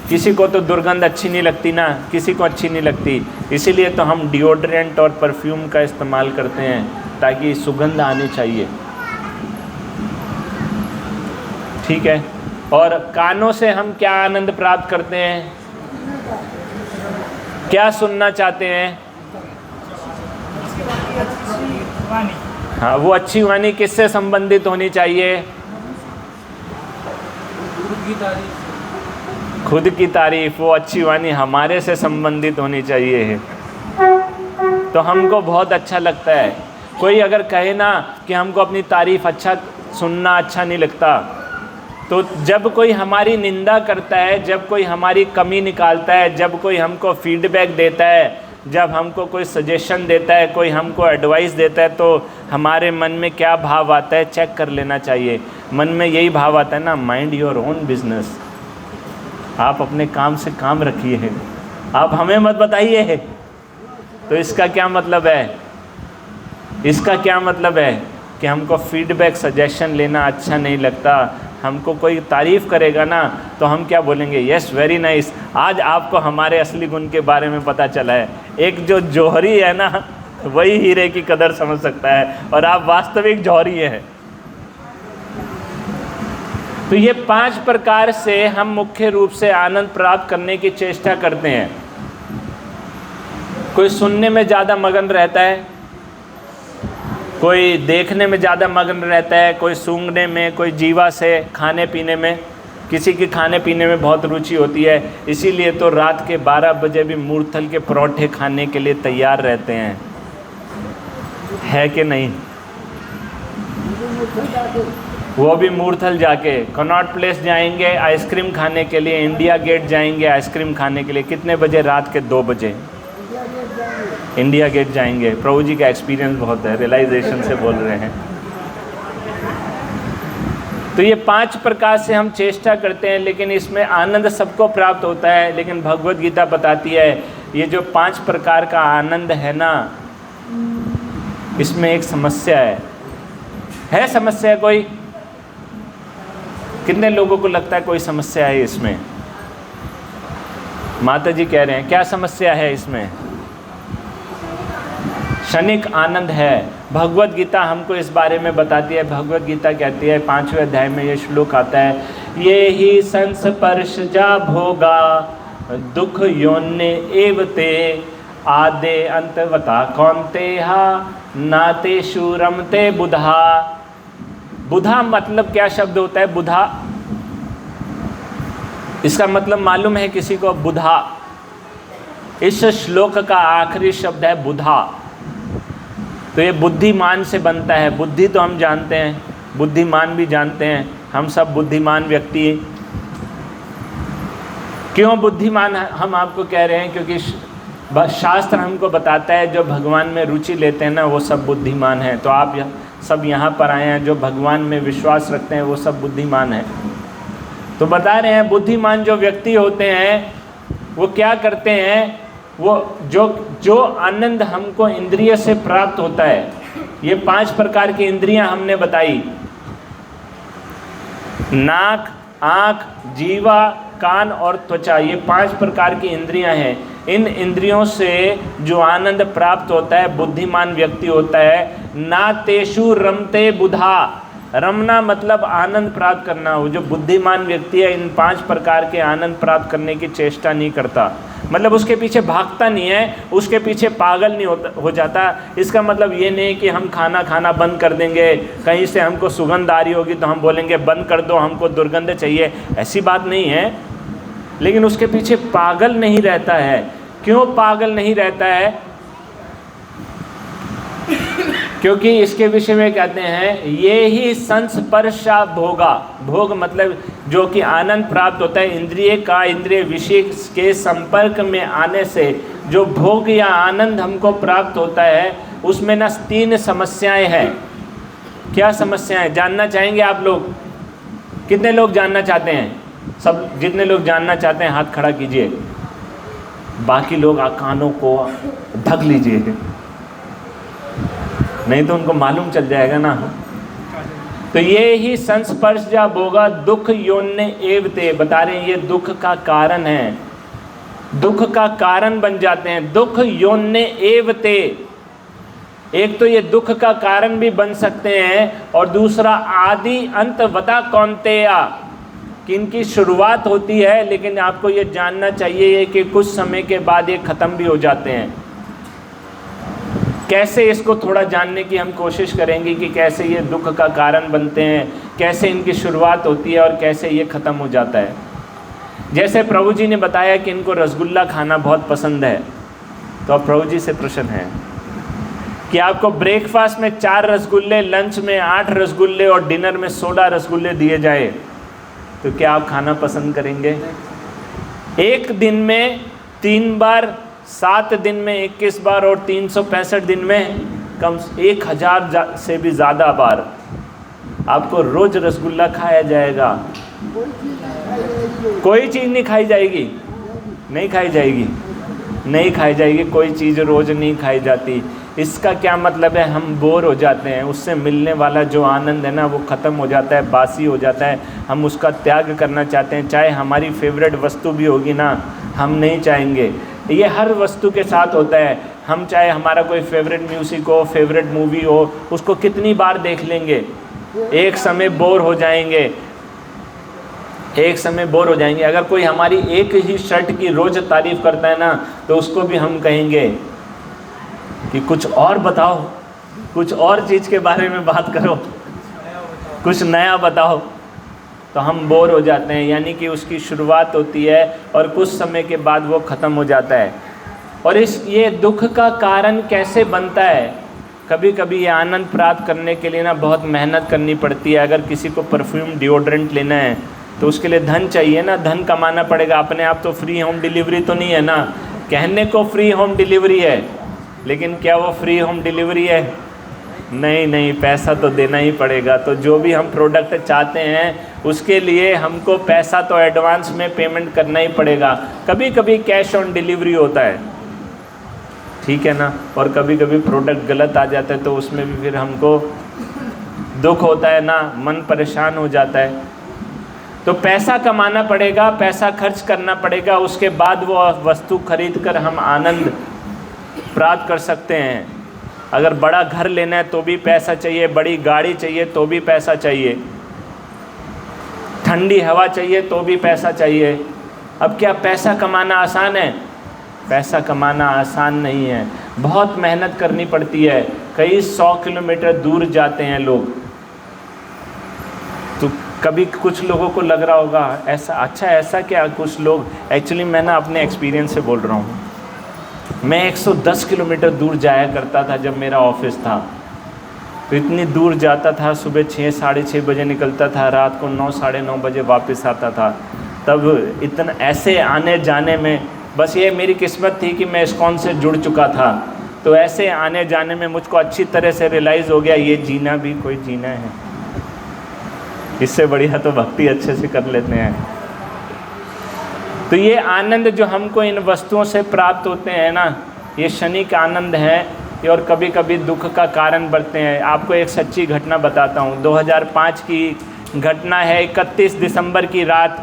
किसी को तो दुर्गंध अच्छी नहीं लगती ना, किसी को अच्छी नहीं लगती, इसीलिए तो हम डिओड्रेंट और परफ्यूम का इस्तेमाल करते हैं ताकि सुगंध आनी चाहिए। ठीक है। और कानों से हम क्या आनंद प्राप्त करते हैं, क्या सुनना चाहते हैं? हाँ, वो अच्छी वाणी किससे संबंधित होनी चाहिए? खुद की तारीफ। वो अच्छी वाणी हमारे से संबंधित होनी चाहिए। तो हमको बहुत अच्छा लगता है। कोई अगर कहे ना कि हमको अपनी तारीफ अच्छा सुनना अच्छा नहीं लगता, तो जब कोई हमारी निंदा करता है, जब कोई हमारी कमी निकालता है, जब कोई हमको फीडबैक देता है, जब हमको कोई सजेशन देता है, कोई हमको एडवाइस देता है, तो हमारे मन में क्या भाव आता है चेक कर लेना चाहिए। मन में यही भाव आता है ना, माइंड योर ओन बिजनेस, आप अपने काम से काम रखिए, आप हमें मत बताइए। तो इसका क्या मतलब है? इसका क्या मतलब है कि हमको फीडबैक सजेशन लेना अच्छा नहीं लगता। हमको कोई तारीफ़ करेगा ना तो हम क्या बोलेंगे? Yes, very nice. आज आपको हमारे असली गुण के बारे में पता चला है। एक जो जौहरी है ना, वही हीरे की कदर समझ सकता है, और आप वास्तविक जौहरी हैं। तो ये 5 प्रकार से हम मुख्य रूप से आनंद प्राप्त करने की चेष्टा करते हैं। कोई सुनने में ज़्यादा मगन रहता है, कोई देखने में ज़्यादा मगन रहता है, कोई सूंघने में, कोई जीवा से, खाने पीने में। किसी की खाने पीने में बहुत रुचि होती है, इसीलिए तो रात के 12 बजे भी मूर्थल के परोठे खाने के लिए तैयार रहते हैं, है कि नहीं? वो भी मूर्थल जाके कनॉट प्लेस जाएंगे आइसक्रीम खाने के लिए, इंडिया गेट जाएंगे आइसक्रीम खाने के लिए। कितने बजे? रात के 2 बजे इंडिया गेट जाएंगे। प्रभु जी का एक्सपीरियंस बहुत है, रियलाइजेशन से बोल रहे हैं। तो ये 5 प्रकार से हम चेष्टा करते हैं, लेकिन इसमें आनंद सबको प्राप्त होता है। लेकिन भगवद गीता बताती है ये जो 5 प्रकार का आनंद है ना, इसमें एक समस्या है समस्या कोई? कितने लोगों को लगता है कोई समस्या है इसमें? माता जी कह रहे हैं क्या समस्या है इसमें? क्षणिक आनंद है। भगवद गीता हमको इस बारे में बताती है। भगवद गीता कहती है 5वें अध्याय में ये श्लोक आता है, ये ही संस्पर्शजा भोगा दुख योन्य एवते आदे अंतवता कौन्तेहा नातेषु रमते बुधा। बुधा मतलब क्या शब्द होता है? बुधा, इसका मतलब मालूम है किसी को? बुधा, इस श्लोक का आखिरी शब्द है बुधा। तो ये बुद्धिमान से बनता है। बुद्धि तो हम जानते हैं, बुद्धिमान भी जानते हैं, हम सब बुद्धिमान व्यक्ति। क्यों बुद्धिमान हम आपको कह रहे हैं? क्योंकि शास्त्र हमको बताता है जो भगवान में रुचि लेते हैं ना, वो सब बुद्धिमान हैं। तो आप सब यहाँ पर आए हैं, जो भगवान में विश्वास रखते हैं वो सब बुद्धिमान हैं। तो बता रहे हैं बुद्धिमान जो व्यक्ति होते हैं वो क्या करते हैं? वो जो आनंद हमको इंद्रिय से प्राप्त होता है, ये 5 प्रकार की इंद्रियां हमने बताई, नाक, आँख, जीवा, कान और त्वचा, ये 5 प्रकार की इंद्रियां हैं। इन इंद्रियों से जो आनंद प्राप्त होता है बुद्धिमान व्यक्ति होता है। ना तेषु रमते बुधा, रमना मतलब आनंद प्राप्त करना। वो जो बुद्धिमान व्यक्ति है इन 5 प्रकार के आनंद प्राप्त करने की चेष्टा नहीं करता, मतलब उसके पीछे भागता नहीं है, उसके पीछे पागल नहीं हो जाता। इसका मतलब ये नहीं कि हम खाना बंद कर देंगे, कहीं से हमको सुगंध आ रही होगी तो हम बोलेंगे बंद कर दो, हमको दुर्गंध चाहिए, ऐसी बात नहीं है। लेकिन उसके पीछे पागल नहीं रहता है। क्यों पागल नहीं रहता है? क्योंकि इसके विषय में कहते हैं ये ही संस्पर्शा भोगा। भोग मतलब जो कि आनंद प्राप्त होता है इंद्रिय का, इंद्रिय विषय के संपर्क में आने से जो भोग या आनंद हमको प्राप्त होता है, उसमें ना 3 समस्याएं हैं। क्या समस्याएं जानना चाहेंगे आप लोग? कितने लोग जानना चाहते हैं? सब जितने लोग जानना चाहते हैं हाथ खड़ा कीजिए, बाकी लोग कानों को ढक लीजिए, नहीं तो उनको मालूम चल जाएगा ना। तो ये ही संस्पर्श जा भोगा दुख योन्य एवते, बता रहे हैं ये दुख का कारण है, दुख का कारण बन जाते हैं। दुख योन्य एवते, एक तो ये दुख का कारण भी बन सकते हैं, और दूसरा आदि अंत वता कौन्तेया, कि इनकी शुरुआत होती है, लेकिन आपको ये जानना चाहिए कि कुछ समय के बाद ये ख़त्म भी हो जाते हैं। कैसे इसको थोड़ा जानने की हम कोशिश करेंगे कि कैसे ये दुख का कारण बनते हैं, कैसे इनकी शुरुआत होती है और कैसे ये ख़त्म हो जाता है। जैसे प्रभु जी ने बताया कि इनको रसगुल्ला खाना बहुत पसंद है, तो अब प्रभु जी से प्रश्न है कि आपको ब्रेकफास्ट में 4 रसगुल्ले, लंच में 8 रसगुल्ले और डिनर में 16 रसगुल्ले दिए जाए, तो क्या आप खाना पसंद करेंगे? एक दिन में 3 बार, 7 दिन में 21 बार और 365 दिन में कम 1000 से भी ज़्यादा बार आपको रोज़ रसगुल्ला खाया जाएगा। कोई चीज़ नहीं खाई जाएगी, नहीं खाई जाएगी, नहीं खाई जाएगी, कोई चीज़ रोज़ नहीं खाई जाती। इसका क्या मतलब है? हम बोर हो जाते हैं, उससे मिलने वाला जो आनंद है ना वो ख़त्म हो जाता है, बासी हो जाता है, हम उसका त्याग करना चाहते हैं। चाहे हमारी फेवरेट वस्तु भी होगी ना, हम नहीं चाहेंगे। ये हर वस्तु के साथ होता है। हम चाहे हमारा कोई फेवरेट म्यूज़िक हो, फेवरेट मूवी हो, उसको कितनी बार देख लेंगे, एक समय बोर हो जाएंगे, एक समय बोर हो जाएंगे। अगर कोई हमारी एक ही शर्ट की रोज़ तारीफ़ करता है ना, तो उसको भी हम कहेंगे कि कुछ और बताओ, कुछ और चीज़ के बारे में बात करो, कुछ नया बताओ, तो हम बोर हो जाते हैं। यानी कि उसकी शुरुआत होती है और कुछ समय के बाद वो ख़त्म हो जाता है। और ये दुख का कारण कैसे बनता है? कभी कभी ये आनंद प्राप्त करने के लिए ना बहुत मेहनत करनी पड़ती है। अगर किसी को परफ्यूम, डिओड्रेंट लेना है तो उसके लिए धन चाहिए ना, धन कमाना पड़ेगा। अपने आप तो फ्री होम डिलीवरी तो नहीं है ना। कहने को फ्री होम डिलीवरी है, लेकिन क्या वो फ्री होम डिलीवरी है? नहीं नहीं, पैसा तो देना ही पड़ेगा। तो जो भी हम प्रोडक्ट चाहते हैं उसके लिए हमको पैसा तो एडवांस में पेमेंट करना ही पड़ेगा। कभी कभी कैश ऑन डिलीवरी होता है, ठीक है ना, और कभी कभी प्रोडक्ट गलत आ जाता है तो उसमें भी फिर हमको दुख होता है ना, मन परेशान हो जाता है। तो पैसा कमाना पड़ेगा, पैसा खर्च करना पड़ेगा, उसके बाद वो वस्तु खरीद कर हम आनंद प्राप्त कर सकते हैं। अगर बड़ा घर लेना है तो भी पैसा चाहिए, बड़ी गाड़ी चाहिए तो भी पैसा चाहिए, ठंडी हवा चाहिए तो भी पैसा चाहिए। अब क्या पैसा कमाना आसान है? पैसा कमाना आसान नहीं है, बहुत मेहनत करनी पड़ती है। कई 100 किलोमीटर दूर जाते हैं लोग। तो कभी कुछ लोगों को लग रहा होगा ऐसा, अच्छा ऐसा क्या? कुछ लोग, एक्चुअली मैं ना अपने एक्सपीरियंस से बोल रहा हूँ। मैं 110 किलोमीटर दूर जाया करता था जब मेरा ऑफिस था। तो इतनी दूर जाता था, सुबह 6 साढ़े 6 बजे निकलता था, रात को 9 साढ़े 9 बजे वापस आता था। तब इतना ऐसे आने जाने में, बस ये मेरी किस्मत थी कि मैं इस्कॉन से जुड़ चुका था। तो ऐसे आने जाने में मुझको अच्छी तरह से रियलाइज़ हो गया ये जीना भी कोई जीना है, इससे बढ़िया तो भक्ति अच्छे से कर लेते हैं। तो ये आनंद जो हमको इन वस्तुओं से प्राप्त होते हैं ना, ये क्षणिक आनंद हैं और कभी कभी दुख का कारण बनते हैं। आपको एक सच्ची घटना बताता हूँ। 2005 की घटना है। 31 दिसंबर की रात,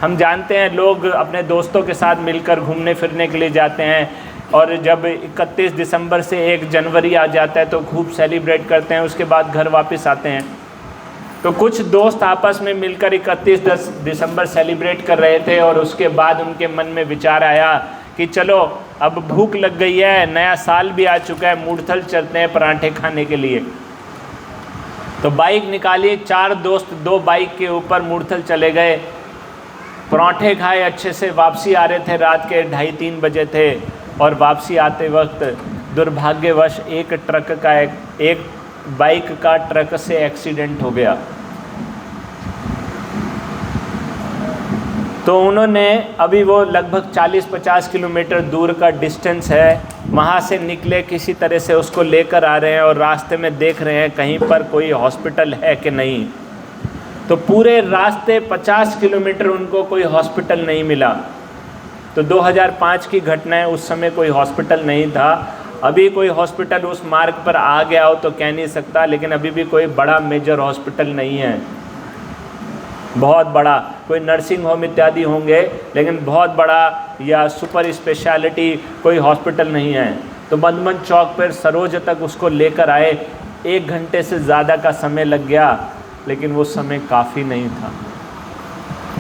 हम जानते हैं लोग अपने दोस्तों के साथ मिलकर घूमने फिरने के लिए जाते हैं, और जब 31 दिसंबर से 1 जनवरी आ जाता है तो खूब सेलिब्रेट करते हैं, उसके बाद घर वापस आते हैं। तो कुछ दोस्त आपस में मिलकर 31 दिसंबर सेलिब्रेट कर रहे थे, और उसके बाद उनके मन में विचार आया कि चलो अब भूख लग गई है, नया साल भी आ चुका है, मूर्थल चलते हैं पराठे खाने के लिए। तो बाइक निकाली, 4 दोस्त 2 बाइक के ऊपर मूर्थल चले गए, पराठे खाए, अच्छे से वापसी आ रहे थे, रात के 2:30-3 बजे थे। और वापसी आते वक्त दुर्भाग्यवश एक ट्रक का एक बाइक का ट्रक से एक्सीडेंट हो गया। तो उन्होंने, अभी वो लगभग 40-50 किलोमीटर दूर का डिस्टेंस है, वहाँ से निकले, किसी तरह से उसको लेकर आ रहे हैं और रास्ते में देख रहे हैं कहीं पर कोई हॉस्पिटल है कि नहीं। तो पूरे रास्ते 50 किलोमीटर उनको कोई हॉस्पिटल नहीं मिला। तो 2005 की घटना है, उस समय कोई हॉस्पिटल नहीं था। अभी कोई हॉस्पिटल उस मार्ग पर आ गया हो तो कह नहीं सकता, लेकिन अभी भी कोई बड़ा मेजर हॉस्पिटल नहीं है, बहुत बड़ा कोई नर्सिंग होम इत्यादि होंगे, लेकिन बहुत बड़ा या सुपर स्पेशलिटी कोई हॉस्पिटल नहीं है। तो बंधमन चौक पर सरोज तक उसको लेकर आए। 1 घंटे से ज़्यादा का समय लग गया, लेकिन वो समय काफ़ी नहीं था।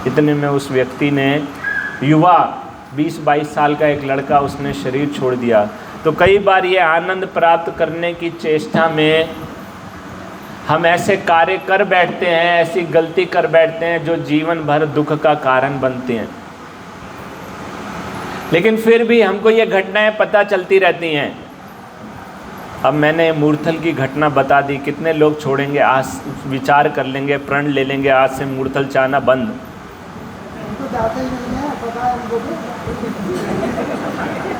इतने में उस व्यक्ति ने, युवा 20-22 साल का एक लड़का, उसने शरीर छोड़ दिया। तो कई बार ये आनंद प्राप्त करने की चेष्टा में हम ऐसे कार्य कर बैठते हैं, ऐसी गलती कर बैठते हैं जो जीवन भर दुख का कारण बनते हैं। लेकिन फिर भी हमको ये घटनाएं पता चलती रहती हैं। अब मैंने मूर्थल की घटना बता दी, कितने लोग छोड़ेंगे? आज विचार कर लेंगे, प्रण ले लेंगे, आज से मूर्थल चाहना बंद।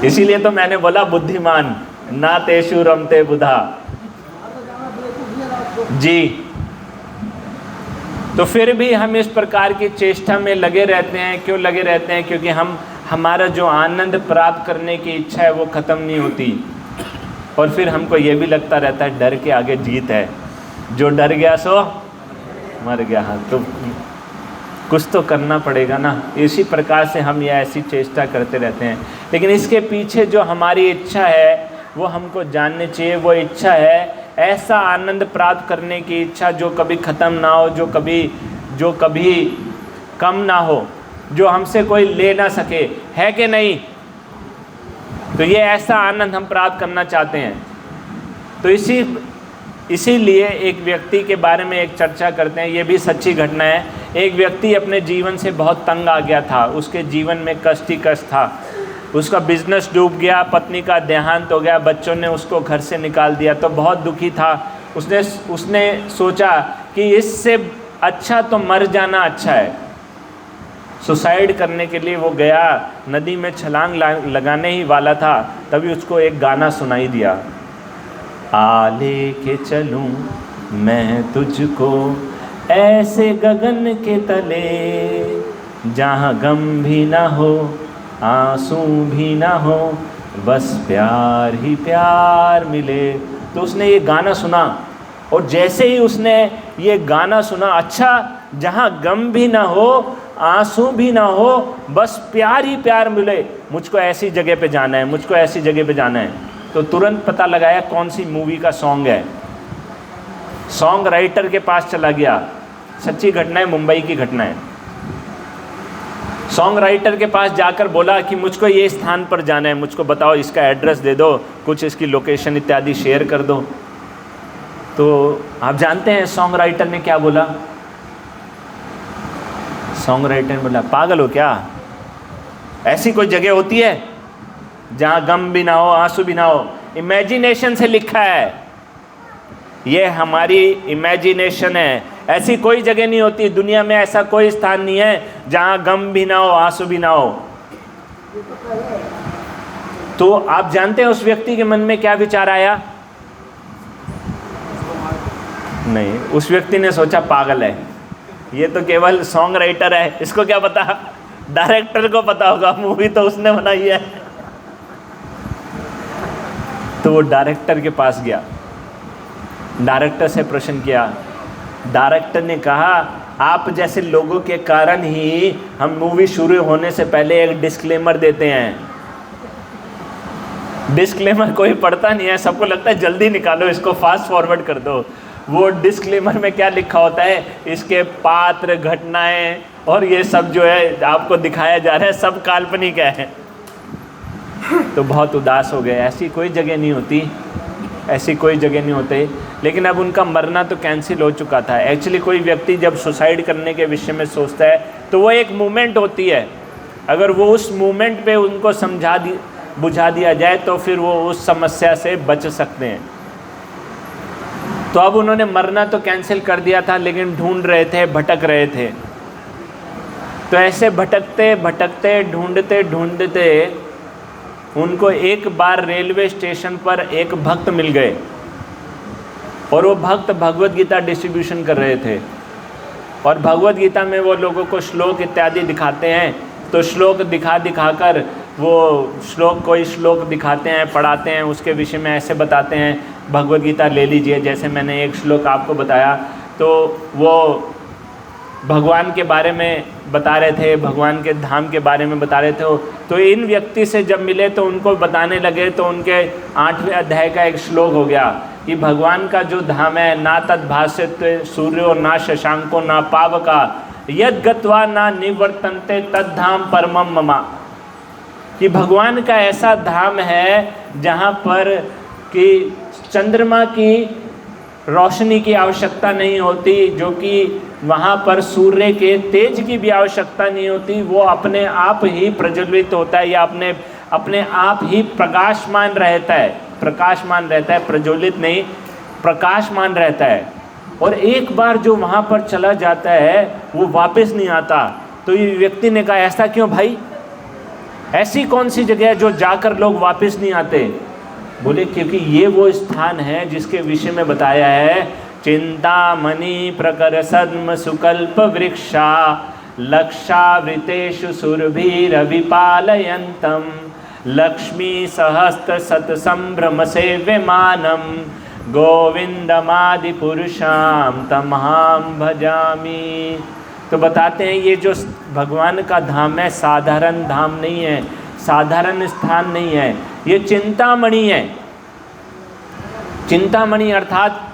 इसीलिए तो मैंने बोला बुद्धिमान ना तेषु रमते बुधा जी। तो फिर भी हम इस प्रकार की चेष्टा में लगे रहते हैं। क्यों लगे रहते हैं? क्योंकि हमारा जो आनंद प्राप्त करने की इच्छा है वो ख़त्म नहीं होती। और फिर हमको ये भी लगता रहता है डर के आगे जीत है, जो डर गया सो मर गया। हाँ, तो कुछ तो करना पड़ेगा ना। इसी प्रकार से हम ये ऐसी चेष्टा करते रहते हैं। लेकिन इसके पीछे जो हमारी इच्छा है वो हमको जाननी चाहिए। वो इच्छा है ऐसा आनंद प्राप्त करने की इच्छा जो कभी ख़त्म ना हो, जो कभी कम ना हो, जो हमसे कोई ले ना सके, है कि नहीं? तो ये ऐसा आनंद हम प्राप्त करना चाहते हैं। तो इसीलिए एक व्यक्ति के बारे में एक चर्चा करते हैं। ये भी सच्ची घटना है। एक व्यक्ति अपने जीवन से बहुत तंग आ गया था। उसके जीवन में कष्ट ही कष्ट था। उसका बिजनेस डूब गया, पत्नी का देहांत हो गया, बच्चों ने उसको घर से निकाल दिया, तो बहुत दुखी था। उसने सोचा कि इससे अच्छा तो मर जाना अच्छा है। सुसाइड करने के लिए वो गया, नदी में छलांग लगाने ही वाला था, तभी उसको एक गाना सुनाई दिया। आ लेके चलूं मैं तुझको ऐसे गगन के तले, जहाँ गम भी ना हो आंसू भी ना हो, बस प्यार ही प्यार मिले। तो उसने ये गाना सुना, और जैसे ही उसने ये गाना सुना, अच्छा जहाँ गम भी ना हो आंसू भी ना हो, बस प्यार ही प्यार मिले, मुझको ऐसी जगह पे जाना है, मुझको ऐसी जगह पे जाना है। तो तुरंत पता लगाया कौन सी मूवी का सॉन्ग है। सॉन्ग राइटर के पास चला गया। सच्ची घटना है, मुंबई की घटना है। सॉन्ग राइटर के पास जाकर बोला कि मुझको ये स्थान पर जाना है, मुझको बताओ, इसका एड्रेस दे दो, कुछ इसकी लोकेशन इत्यादि शेयर कर दो। तो आप जानते हैं सॉन्ग राइटर ने क्या बोला? सॉन्ग राइटर ने बोला, पागल हो क्या? ऐसी कोई जगह होती है जहाँ गम भी ना हो आंसू भी ना हो? इमेजिनेशन से लिखा है, ये हमारी इमेजिनेशन है। ऐसी कोई जगह नहीं होती दुनिया में, ऐसा कोई स्थान नहीं है जहाँ गम भी ना हो आंसू भी ना हो। तो आप जानते हैं उस व्यक्ति के मन में क्या विचार आया? नहीं, उस व्यक्ति ने सोचा पागल है, ये तो केवल सॉन्ग राइटर है, इसको क्या पता? डायरेक्टर को पता होगा, मूवी तो उसने बनाई है। तो वो डायरेक्टर के पास गया, डायरेक्टर से प्रश्न किया। डायरेक्टर ने कहा, आप जैसे लोगों के कारण ही हम मूवी शुरू होने से पहले एक डिस्क्लेमर देते हैं। डिस्क्लेमर कोई पढ़ता नहीं है, सबको लगता है जल्दी निकालो इसको, फास्ट फॉरवर्ड कर दो। वो डिस्क्लेमर में क्या लिखा होता है? इसके पात्र, घटनाएं और ये सब जो है आपको दिखाया जा रहा है, सब काल्पनिक है। तो बहुत उदास हो गए। ऐसी कोई जगह नहीं होती, ऐसी कोई जगह नहीं होते। लेकिन अब उनका मरना तो कैंसिल हो चुका था। एक्चुअली कोई व्यक्ति जब सुसाइड करने के विषय में सोचता है तो वो एक मूवमेंट होती है। अगर वो उस मूवमेंट पे उनको बुझा दिया जाए तो फिर वो उस समस्या से बच सकते हैं। तो अब उन्होंने मरना तो कैंसिल कर दिया था, लेकिन ढूंढ रहे थे, भटक रहे थे। तो ऐसे भटकते भटकते, ढूंढते ढूंढते उनको एक बार रेलवे स्टेशन पर एक भक्त मिल गए, और वो भक्त भगवत गीता डिस्ट्रीब्यूशन कर रहे थे। और भगवत गीता में वो लोगों को श्लोक इत्यादि दिखाते हैं। तो श्लोक दिखाकर वो कोई श्लोक दिखाते हैं, पढ़ाते हैं, उसके विषय में ऐसे बताते हैं, भगवत गीता ले लीजिए। जैसे मैंने एक श्लोक आपको बताया, तो वो भगवान के बारे में बता रहे थे, भगवान के धाम के बारे में बता रहे थे। तो इन व्यक्ति से जब मिले तो उनको बताने लगे, तो उनके 8वें अध्याय का एक श्लोक हो गया कि भगवान का जो धाम है, ना तद भाष्यत्व सूर्यो ना शशांको ना पावका यद गत्वा ना निवर्तन्ते तद धाम परमम ममा, कि भगवान का ऐसा धाम है जहाँ पर कि चंद्रमा की रोशनी की आवश्यकता नहीं होती, जो कि वहाँ पर सूर्य के तेज की भी आवश्यकता नहीं होती, वो अपने आप ही प्रज्वलित होता है या अपने आप ही प्रकाशमान रहता है, प्रज्वलित नहीं, प्रकाशमान रहता है। और एक बार जो वहाँ पर चला जाता है वो वापस नहीं आता। तो ये व्यक्ति ने कहा, ऐसा क्यों भाई, ऐसी कौन सी जगह है जो जाकर लोग वापस नहीं आते? बोले क्योंकि ये वो स्थान है जिसके विषय में बताया है, चिंतामणि प्रकर सद्म सुकल्प वृक्षा लक्षावृतेषु सुरभिरविपालयन्तम लक्ष्मी सहस्त्र सत संभ्रम सेव्यमानम गोविंदमादि पुरुषाम तमहाम भजामि। तो बताते हैं ये जो भगवान का धाम है साधारण धाम नहीं है, साधारण स्थान नहीं है, ये चिंतामणि है। चिंतामणि अर्थात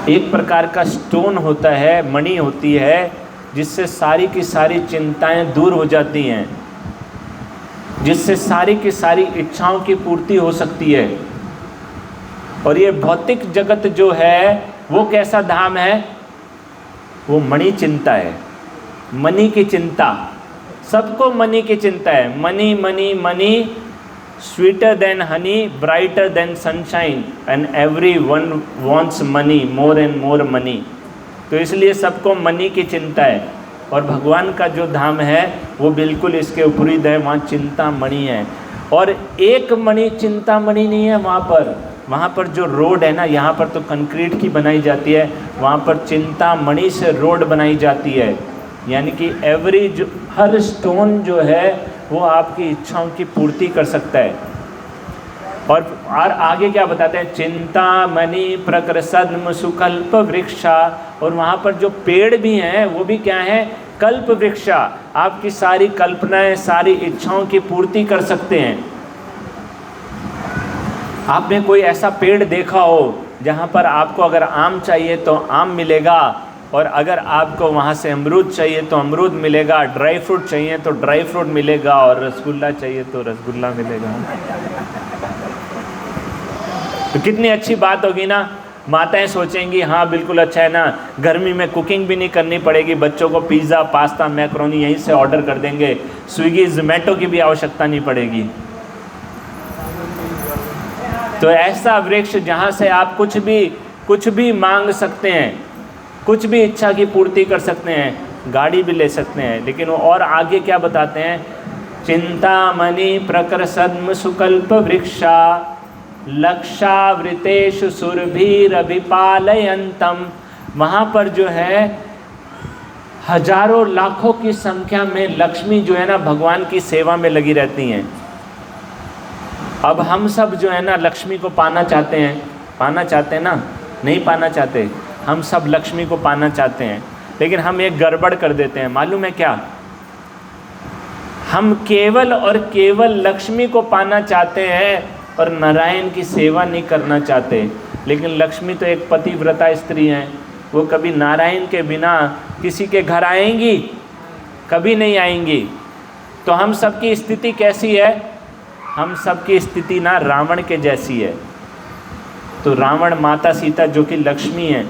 एक प्रकार का स्टोन होता है, मणि होती है, जिससे सारी की सारी चिंताएं दूर हो जाती हैं, जिससे सारी की सारी इच्छाओं की पूर्ति हो सकती है। और ये भौतिक जगत जो है वो कैसा धाम है? वो मणि चिंता है, मणि की चिंता। सबको मनी की चिंता है, money money money, sweeter than Honey, brighter then sunshine, and every one wants money, more and more money. तो इसलिए सबको मनी की चिंता है। और भगवान का जो धाम है वो बिल्कुल इसके विपरीत है, वहाँ चिंता मणि है। और एक मणि चिंता मणि नहीं है वहाँ पर जो रोड है ना, यहाँ पर तो कंक्रीट की बनाई जाती है, वहाँ पर चिंता मणि से रोड बनाई जाती है। यानी कि हर स्टोन जो है वो आपकी इच्छाओं की पूर्ति कर सकता है। और आगे क्या बताते हैं, चिंता मणि प्रकर सद्म सुकल्प वृक्षा। और वहाँ पर जो पेड़ भी हैं वो भी क्या है? कल्प वृक्षा, आपकी सारी कल्पनाएं, सारी इच्छाओं की पूर्ति कर सकते हैं। आपने कोई ऐसा पेड़ देखा हो जहाँ पर आपको अगर आम चाहिए तो आम मिलेगा, और अगर आपको वहाँ से अमरूद चाहिए तो अमरूद मिलेगा, ड्राई फ्रूट चाहिए तो ड्राई फ्रूट मिलेगा, और रसगुल्ला चाहिए तो रसगुल्ला मिलेगा। तो कितनी अच्छी बात होगी ना। माताएं सोचेंगी हाँ बिल्कुल अच्छा है ना, गर्मी में कुकिंग भी नहीं करनी पड़ेगी, बच्चों को पिज़्ज़ा पास्ता मैक्रोनी यहीं से ऑर्डर कर देंगे, स्विगी जोमेटो की भी आवश्यकता नहीं पड़ेगी। तो ऐसा वृक्ष जहाँ से आप कुछ भी मांग सकते हैं, कुछ भी इच्छा की पूर्ति कर सकते हैं, गाड़ी भी ले सकते हैं। लेकिन वो और आगे क्या बताते हैं, चिंतामणि प्रकर सद्म सुकल्प वृक्षा लक्षावृतेषु सुरभिरभिपालयन्तम। वहाँ पर जो है हजारों लाखों की संख्या में लक्ष्मी जो है ना भगवान की सेवा में लगी रहती हैं। अब हम सब जो है ना लक्ष्मी को पाना चाहते हैं ना, नहीं पाना चाहते। हम सब लक्ष्मी को पाना चाहते हैं, लेकिन हम एक गड़बड़ कर देते हैं, मालूम है क्या? हम केवल और केवल लक्ष्मी को पाना चाहते हैं और नारायण की सेवा नहीं करना चाहते। लेकिन लक्ष्मी तो एक पतिव्रता स्त्री हैं, वो कभी नारायण के बिना किसी के घर आएंगी? कभी नहीं आएंगी। तो हम सब की स्थिति कैसी है? हम सब की स्थिति ना रावण के जैसी है। तो रावण माता सीता जो कि लक्ष्मी हैं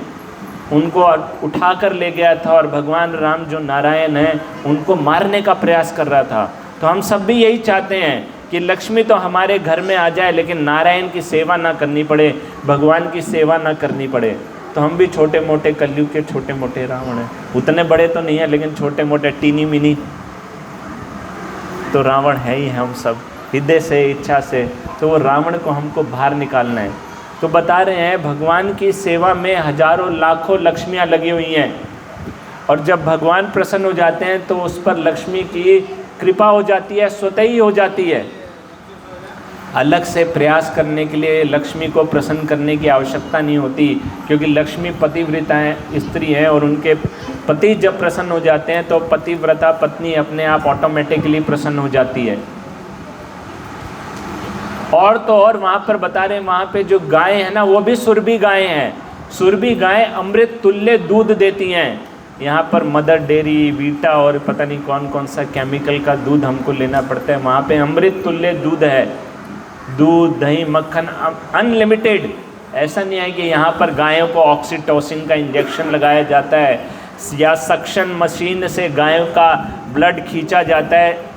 उनको उठा कर ले गया था, और भगवान राम जो नारायण हैं उनको मारने का प्रयास कर रहा था। तो हम सब भी यही चाहते हैं कि लक्ष्मी तो हमारे घर में आ जाए, लेकिन नारायण की सेवा ना करनी पड़े, भगवान की सेवा ना करनी पड़े। तो हम भी छोटे मोटे कलयुग के छोटे मोटे रावण हैं, उतने बड़े तो नहीं है लेकिन छोटे मोटे टीनी मिनी तो रावण है ही है हम सब, हृदय से, इच्छा से। तो वो रावण को हमको बाहर निकालना है। तो बता रहे हैं भगवान की सेवा में हजारों लाखों लक्ष्मियाँ लगी हुई हैं, और जब भगवान प्रसन्न हो जाते हैं तो उस पर लक्ष्मी की कृपा हो जाती है, स्वतः ही हो जाती है। अलग से प्रयास करने के लिए लक्ष्मी को प्रसन्न करने की आवश्यकता नहीं होती, क्योंकि लक्ष्मी पतिव्रता स्त्री हैं और उनके पति जब प्रसन्न हो जाते हैं तो पतिव्रता पत्नी अपने आप ऑटोमेटिकली प्रसन्न हो जाती है। और तो और वहाँ पर बता रहे हैं, वहाँ पे जो गाय है ना वो भी सुरभि गाय हैं। सुरभि गाय अमृत तुल्य दूध देती हैं। यहाँ पर मदर डेयरी, वीटा और पता नहीं कौन कौन सा केमिकल का दूध हमको लेना पड़ता है, वहाँ पे अमृत तुल्य दूध है। दूध, दही, मक्खन अनलिमिटेड। ऐसा नहीं है कि यहाँ पर गायों को ऑक्सीटोसिन का इंजेक्शन लगाया जाता है या सक्शन मशीन से गायों का ब्लड खींचा जाता है,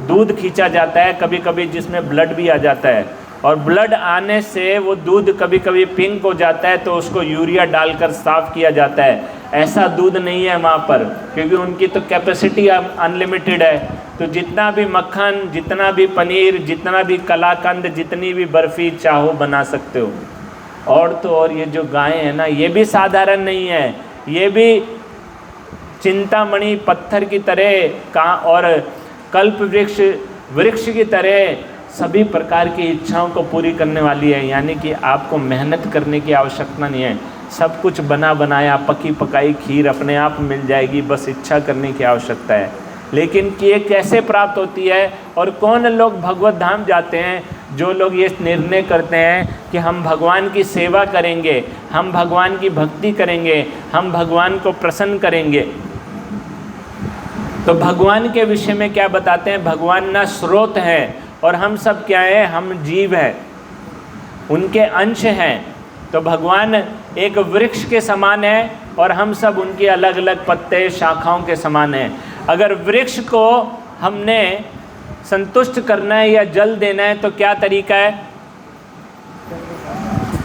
दूध खींचा जाता है कभी कभी जिसमें ब्लड भी आ जाता है, और ब्लड आने से वो दूध कभी कभी पिंक हो जाता है तो उसको यूरिया डालकर साफ़ किया जाता है। ऐसा दूध नहीं है वहाँ पर, क्योंकि उनकी तो कैपेसिटी अनलिमिटेड है। तो जितना भी मक्खन, जितना भी पनीर, जितना भी कलाकंद, जितनी भी बर्फ़ी चाहो बना सकते हो। और तो और ये जो गाय है ना ये भी साधारण नहीं है, ये भी चिंतामणि पत्थर की तरह का और कल्प वृक्ष की तरह सभी प्रकार की इच्छाओं को पूरी करने वाली है। यानी कि आपको मेहनत करने की आवश्यकता नहीं है, सब कुछ बना बनाया पकी पकाई खीर अपने आप मिल जाएगी, बस इच्छा करने की आवश्यकता है। लेकिन कि ये कैसे प्राप्त होती है और कौन लोग भगवत धाम जाते हैं? जो लोग ये निर्णय करते हैं कि हम भगवान की सेवा करेंगे, हम भगवान की भक्ति करेंगे, हम भगवान को प्रसन्न करेंगे। तो भगवान के विषय में क्या बताते हैं? भगवान ना स्रोत हैं और हम सब क्या है? हम जीव हैं, उनके अंश हैं। तो भगवान एक वृक्ष के समान है और हम सब उनकी अलग अलग पत्ते शाखाओं के समान हैं। अगर वृक्ष को हमने संतुष्ट करना है या जल देना है तो क्या तरीका है?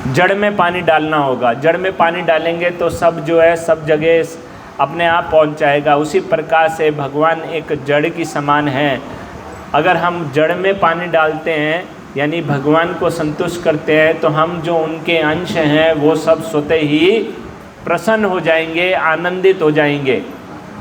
जड़ में पानी डालना होगा। जड़ में पानी डालेंगे तो सब जो है सब जगह अपने आप पहुंच जाएगा। उसी प्रकार से भगवान एक जड़ की समान है। अगर हम जड़ में पानी डालते हैं यानी भगवान को संतुष्ट करते हैं तो हम जो उनके अंश हैं वो सब स्वतः ही प्रसन्न हो जाएंगे, आनंदित हो जाएंगे।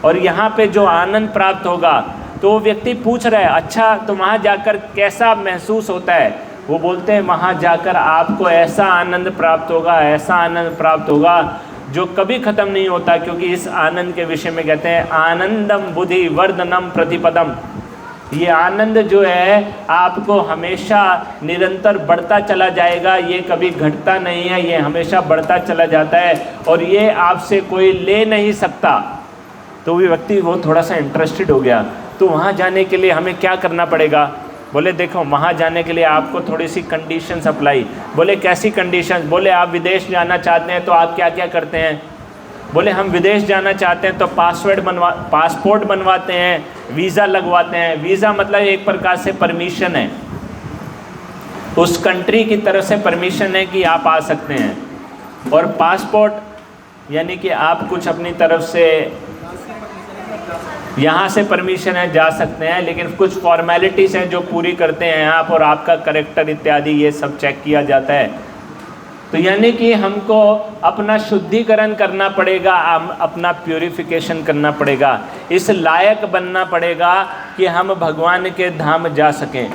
और यहाँ पे जो आनंद प्राप्त होगा तो वो व्यक्ति पूछ रहा है अच्छा तो वहाँ जाकर कैसा महसूस होता है? वो बोलते हैं वहाँ जाकर आपको ऐसा आनंद प्राप्त होगा, ऐसा आनंद प्राप्त होगा जो कभी ख़त्म नहीं होता। क्योंकि इस आनंद के विषय में कहते हैं आनंदम बुद्धि वर्धनम प्रतिपदम। ये आनंद जो है आपको हमेशा निरंतर बढ़ता चला जाएगा, ये कभी घटता नहीं है, ये हमेशा बढ़ता चला जाता है और ये आपसे कोई ले नहीं सकता। तो वो व्यक्ति वो थोड़ा सा इंटरेस्टेड हो गया। तो वहाँ जाने के लिए हमें क्या करना पड़ेगा? बोले देखो वहाँ जाने के लिए आपको थोड़ी सी कंडीशंस अप्लाई। बोले कैसी कंडीशंस? बोले आप विदेश जाना चाहते हैं तो आप क्या क्या करते हैं? बोले हम विदेश जाना चाहते हैं तो पासपोर्ट बनवाते हैं, वीज़ा लगवाते हैं। वीज़ा मतलब एक प्रकार से परमिशन है, उस कंट्री की तरफ से परमिशन है कि आप आ सकते हैं। और पासपोर्ट यानी कि आप कुछ अपनी तरफ से यहाँ से परमिशन है जा सकते हैं, लेकिन कुछ फॉर्मेलिटीज़ हैं जो पूरी करते हैं आप, और आपका करेक्टर इत्यादि ये सब चेक किया जाता है। तो यानी कि हमको अपना शुद्धिकरण करना पड़ेगा, अपना प्यूरिफिकेशन करना पड़ेगा, इस लायक बनना पड़ेगा कि हम भगवान के धाम जा सकें।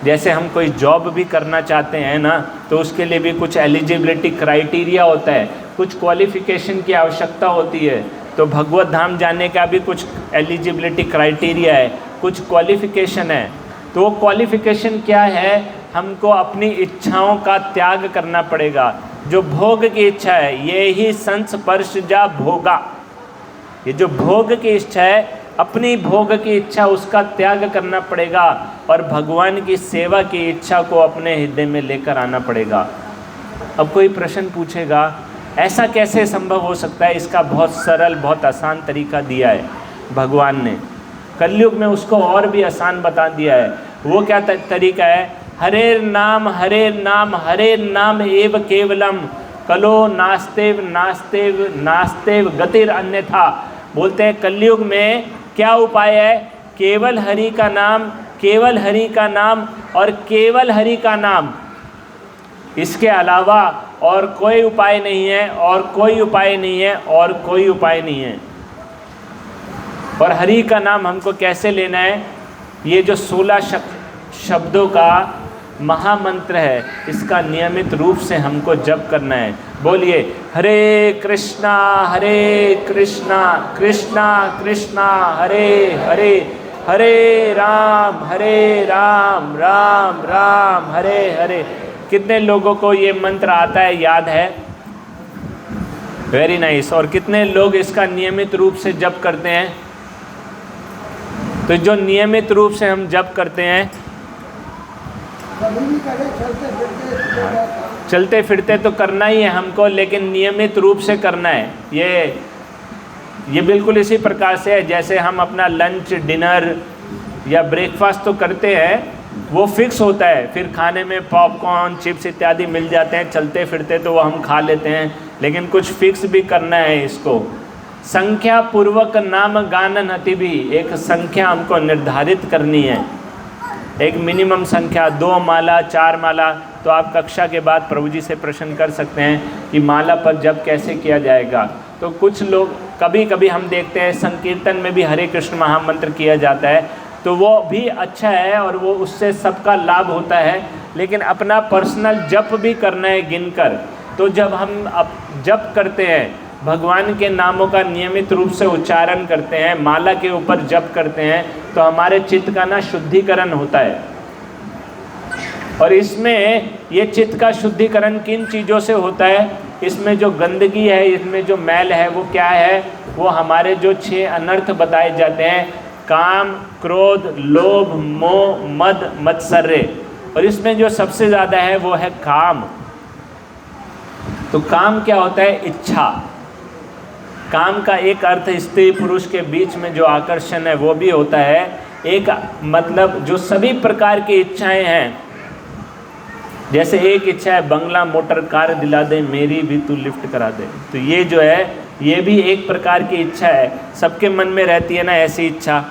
जैसे हम कोई जॉब भी करना चाहते हैं ना तो उसके लिए भी कुछ एलिजिबिलिटी क्राइटेरिया होता है, कुछ क्वालिफ़िकेशन की आवश्यकता होती है। तो भगवत धाम जाने का भी कुछ एलिजिबिलिटी क्राइटेरिया है, कुछ क्वालिफ़िकेशन है। तो वो क्वालिफ़िकेशन क्या है? हमको अपनी इच्छाओं का त्याग करना पड़ेगा। जो भोग की इच्छा है ये ही संस्पर्श जा भोगा, ये जो भोग की इच्छा है अपनी भोग की इच्छा उसका त्याग करना पड़ेगा और भगवान की सेवा की इच्छा को अपने हृदय में लेकर आना पड़ेगा। अब कोई प्रश्न पूछेगा ऐसा कैसे संभव हो सकता है? इसका बहुत सरल बहुत आसान तरीका दिया है भगवान ने। कलयुग में उसको और भी आसान बता दिया है। वो क्या तरीका है? हरे नाम एव केवलम कलो नास्तेव नास्तेव नास्तेव गतिर अन्यथा। बोलते हैं कलयुग में क्या उपाय है? केवल हरि का नाम, केवल हरि का नाम और केवल हरि का नाम, इसके अलावा और कोई उपाय नहीं है, और कोई उपाय नहीं है, और कोई उपाय नहीं है। और हरि का नाम हमको कैसे लेना है? ये जो 16 शब्दों का महामंत्र है, इसका नियमित रूप से हमको जप करना है। बोलिए हरे कृष्णा कृष्णा कृष्णा हरे हरे, हरे राम राम राम हरे हरे। कितने लोगों को ये मंत्र आता है, याद है? Very nice. और कितने लोग इसका नियमित रूप से जप करते हैं? तो जो नियमित रूप से हम जप करते हैं, चलते फिरते तो करना ही है हमको, लेकिन नियमित रूप से करना है। ये बिल्कुल इसी प्रकार से है जैसे हम अपना लंच, डिनर या ब्रेकफास्ट तो करते हैं, वो फिक्स होता है, फिर खाने में पॉपकॉर्न, चिप्स इत्यादि मिल जाते हैं, चलते फिरते तो वो हम खा लेते हैं, लेकिन कुछ फिक्स भी करना है इसको। संख्या पूर्वक नाम गानन अति भी, एक संख्या हमको निर्धारित करनी है, एक मिनिमम संख्या, 2 माला 4 माला। तो आप कक्षा के बाद प्रभु जी से प्रश्न कर सकते हैं कि माला पर जप कैसे किया जाएगा। तो कुछ लोग, कभी कभी हम देखते हैं संकीर्तन में भी हरे कृष्ण महामंत्र किया जाता है, तो वो भी अच्छा है और वो उससे सबका लाभ होता है, लेकिन अपना पर्सनल जप भी करना है गिनकर। तो जब हम जप करते हैं, भगवान के नामों का नियमित रूप से उच्चारण करते हैं, माला के ऊपर जप करते हैं, तो हमारे चित्त का ना शुद्धिकरण होता है। और इसमें ये चित्त का शुद्धिकरण किन चीज़ों से होता है? इसमें जो गंदगी है, इसमें जो मैल है, वो क्या है? वो हमारे जो 6 अनर्थ बताए जाते हैं, काम, क्रोध, लोभ, मोह, मद, मत्सर्य। और इसमें जो सबसे ज़्यादा है वो है काम। तो काम क्या होता है? इच्छा। काम का एक अर्थ स्त्री पुरुष के बीच में जो आकर्षण है वो भी होता है। एक मतलब जो सभी प्रकार की इच्छाएं हैं, जैसे एक इच्छा है बंगला मोटर कार दिला दे, मेरी भी तू लिफ्ट करा दे, तो ये जो है ये भी एक प्रकार की इच्छा है, सबके मन में रहती है ना ऐसी इच्छा।